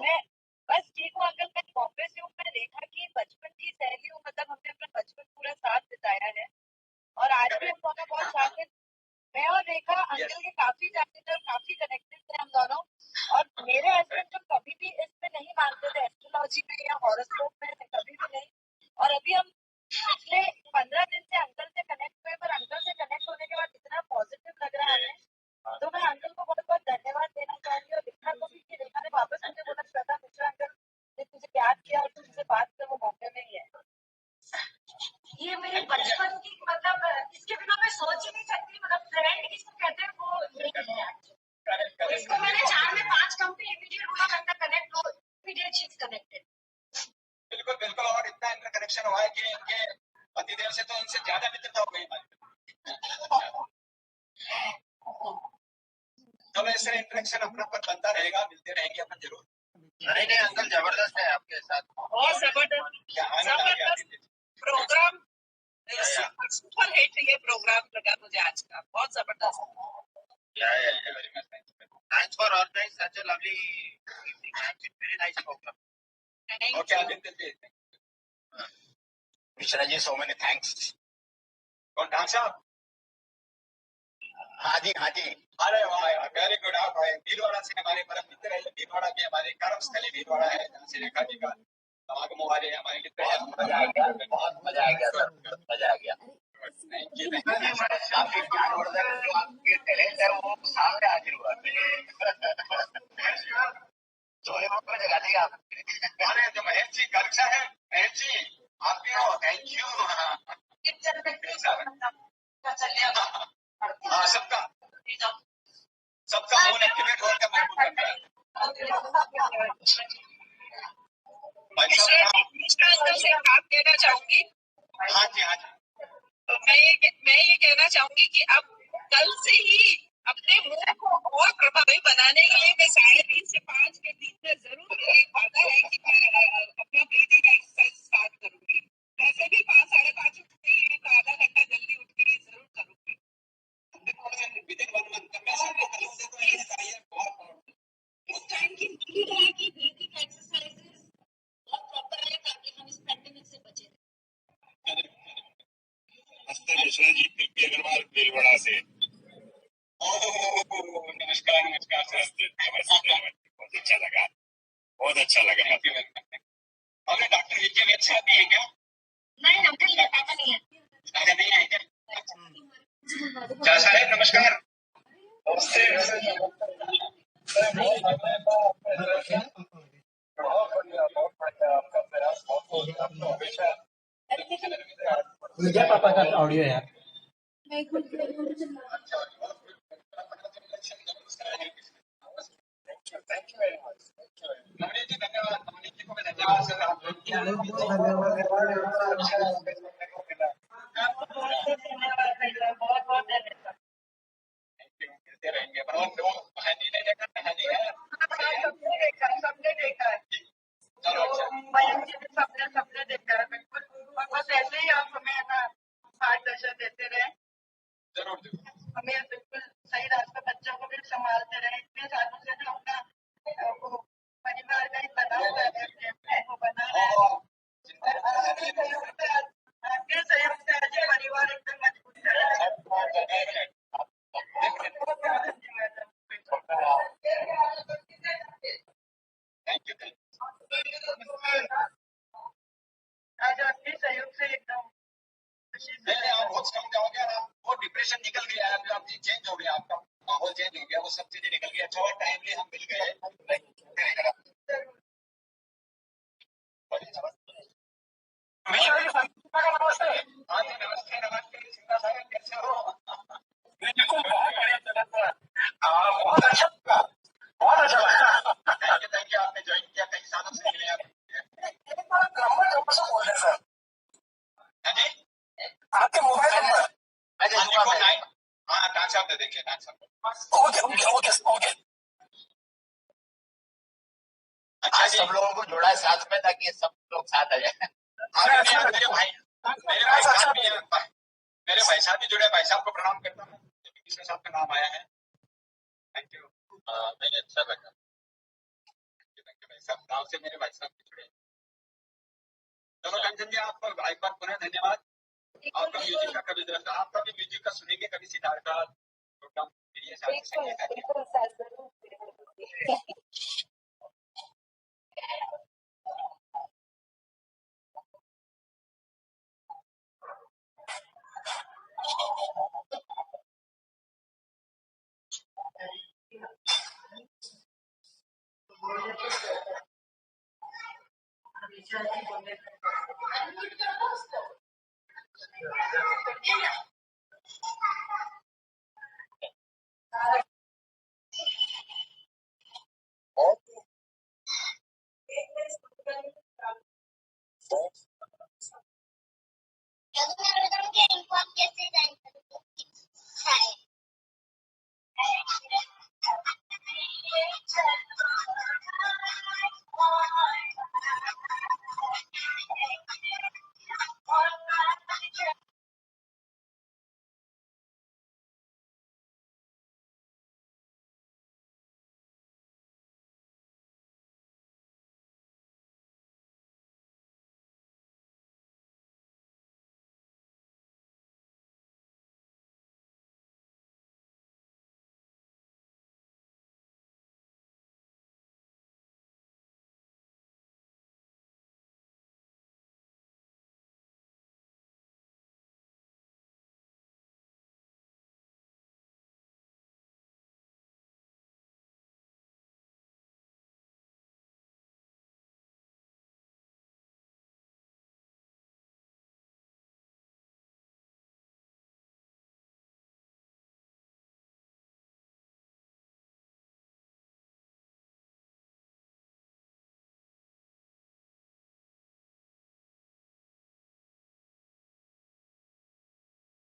मैं बस ठीक हूँ अंकल, मैं बॉम्बे से हूँ। मैं रेखा की बचपन की सहेली हूँ, मतलब हमने अपना बचपन पूरा साथ बिताया है, और आज भी हम दोनों बहुत साथ हैं। मैं और रेखा अंकल के काफी जानते थे और काफी कनेक्टेड थे हम दोनों, और मेरे हस्बैंड जो कभी भी इसमें नहीं मानते थे, एस्ट्रोलॉजी में या हॉरोस्कोप में, कभी भी नहीं, और अभी हम पिछले 15 दिन से अंकल से कनेक्ट हुए, पर अंकल से कनेक्ट होने के बाद इतना पॉजिटिव लग रहा है, तो मैं अंकल को बहुत बहुत धन्यवाद देना चाहूंगी, और रेखा को भी, कि रेखा ने वापस मुझे बोला, श्वेता मिश्रा अंकल ने तुझे याद किया और तुझसे बात कर, वो मौके में ही है। ये मेरे बचपन की, मतलब इसके बिना मैं सोच ही नहीं सकती, मतलब फ्रेंड किसको कहते हैं वो यही है। इसको मैंने 4 में 5 कंपनी इमीडिएट बोला, मैं कनेक्ट हो, इमीडिएट शी इज कनेक्टेड। बिल्कुल, और इतना इंटरकनेक्शन हुआ है कि इनके पतिदेव से तो इनसे ज्यादा मित्रता हो गई। तो ऐसे इंटरेक्शन अपना पर बनता रहेगा, मिलते रहेंगे अपन जरूर। नहीं अंकल, जबरदस्त है आपके साथ, बहुत जबरदस्त प्रोग्राम सुपर हिट ये प्रोग्राम लगा मुझे आज का, बहुत जबरदस्त। very much. Thanks for organizing such a lovely evening. It's very nice program. Okay, Aditya ji. Mishra ji, so many thanks. और डांस साहब? हाँ जी। अरे वाह, वेरी गुड। आप भीलवाड़ा से हमारे परम मित्र है, भीलवाड़ा के हमारे कर्म स्थली भीलवाड़ा है, जहाँ से रेखा जी का समागम हुआ है, हमारे मित्र हैं। बहुत मजा आ गया सर, मजा आ गया। आपके ज्ञानवर्धन जो आपके टैलेंट है वो सामने हाजिर हुआ। सोने को जगा दिया आप। अरे जो महेश जी कक्षा है, महेश जी आपके हो, थैंक यू। हाँ, सबका फोन एक्टिवेट होकर मजबूत करता है। मिश्रा अंकल से एक बात कहना चाहूंगी। हाँ जी। तो मैं ये कहना चाहूंगी कि अब कल से ही अपने मुंह को और प्रभावी बनाने के लिए मैं 3.5 से 5 के बीच में जरूर एक वादा है कि मैं अपना ब्रीथिंग एक्सरसाइज स्टार्ट करूंगी। वैसे भी 5 साढ़े 5 उठती है तो आधा घंटा जल्दी उठ के जरूर करूंगी। इस टाइम की नीड है कि ब्रीथिंग एक्सरसाइजेस बहुत प्रॉपर है ताकि हम इस पैंडेमिक से बचे रहें। मिश्रा जी पीपी अग्रवाल भीलवाड़ा से। नमस्कार सर। बहुत अच्छा लगा। हमें डॉक्टर विजय वेद साहब भी है क्या? नहीं, पापा नहीं है। अच्छा, नहीं है क्या? साहब नमस्कार। विजय पापा का ऑडियो यार। Thank you very much. Navneet ji धन्यवाद। नवनीत जी को मैं धन्यवाद सर। बहुत धन्यवाद। मिलते रहेंगे। हनी ने देखा, हनी है सबने देखा है। चलो मयंक जी भी सबने देखा है। बिल्कुल बस ऐसे ही आप हमें ना मार्गदर्शन देते रहे। जरूर हमें बिल्कुल सही रास्ता, बच्चों को भी संभालते रहे। इतने सालों से जो अपना परिवार का ही बना हुआ है वो बना रहे हैं। आपके सहयोग से आज परिवार एकदम मजबूत है। Thank you. आज आपके सहयोग से एकदम आप बहुत कम जाओगे। आप वो डिप्रेशन निकल गया है, आप चेंज हो गया, आपका माहौल चेंज हो गया, वो सब चीजें निकल गई। अच्छा हुआ टाइमली हम मिल गए। नमस्ते। हाँ जी, नमस्ते। सीता सागर कैसे हो? बिल्कुल बहुत बढ़िया चला था। बहुत अच्छा लगा। Thank you. आपने ज्वाइन किया, कई सालों से मिले आप। बोल रहे सर। आपके मोबाइल नंबर? हाँ, डांस साहब ने देखिए, डांस साहब। ओके। अच्छा, सब लोगों को जोड़ा है साथ में ताकि सब लोग साथ आ जाए। मेरे भाई साहब भी जुड़े। भाई साहब को प्रणाम करता हूँ। मिश्रा साहब का नाम आया है। Thank you. नहीं, अच्छा लगा। भाई साहब गाँव से मेरे भाई साहब भी जुड़े। चलो कंचन जी, आपको एक बार पुनः धन्यवाद। आपका म्यूजिक का भी म्यूजिक का सुनेंगे कभी, सितार का प्रोग्राम।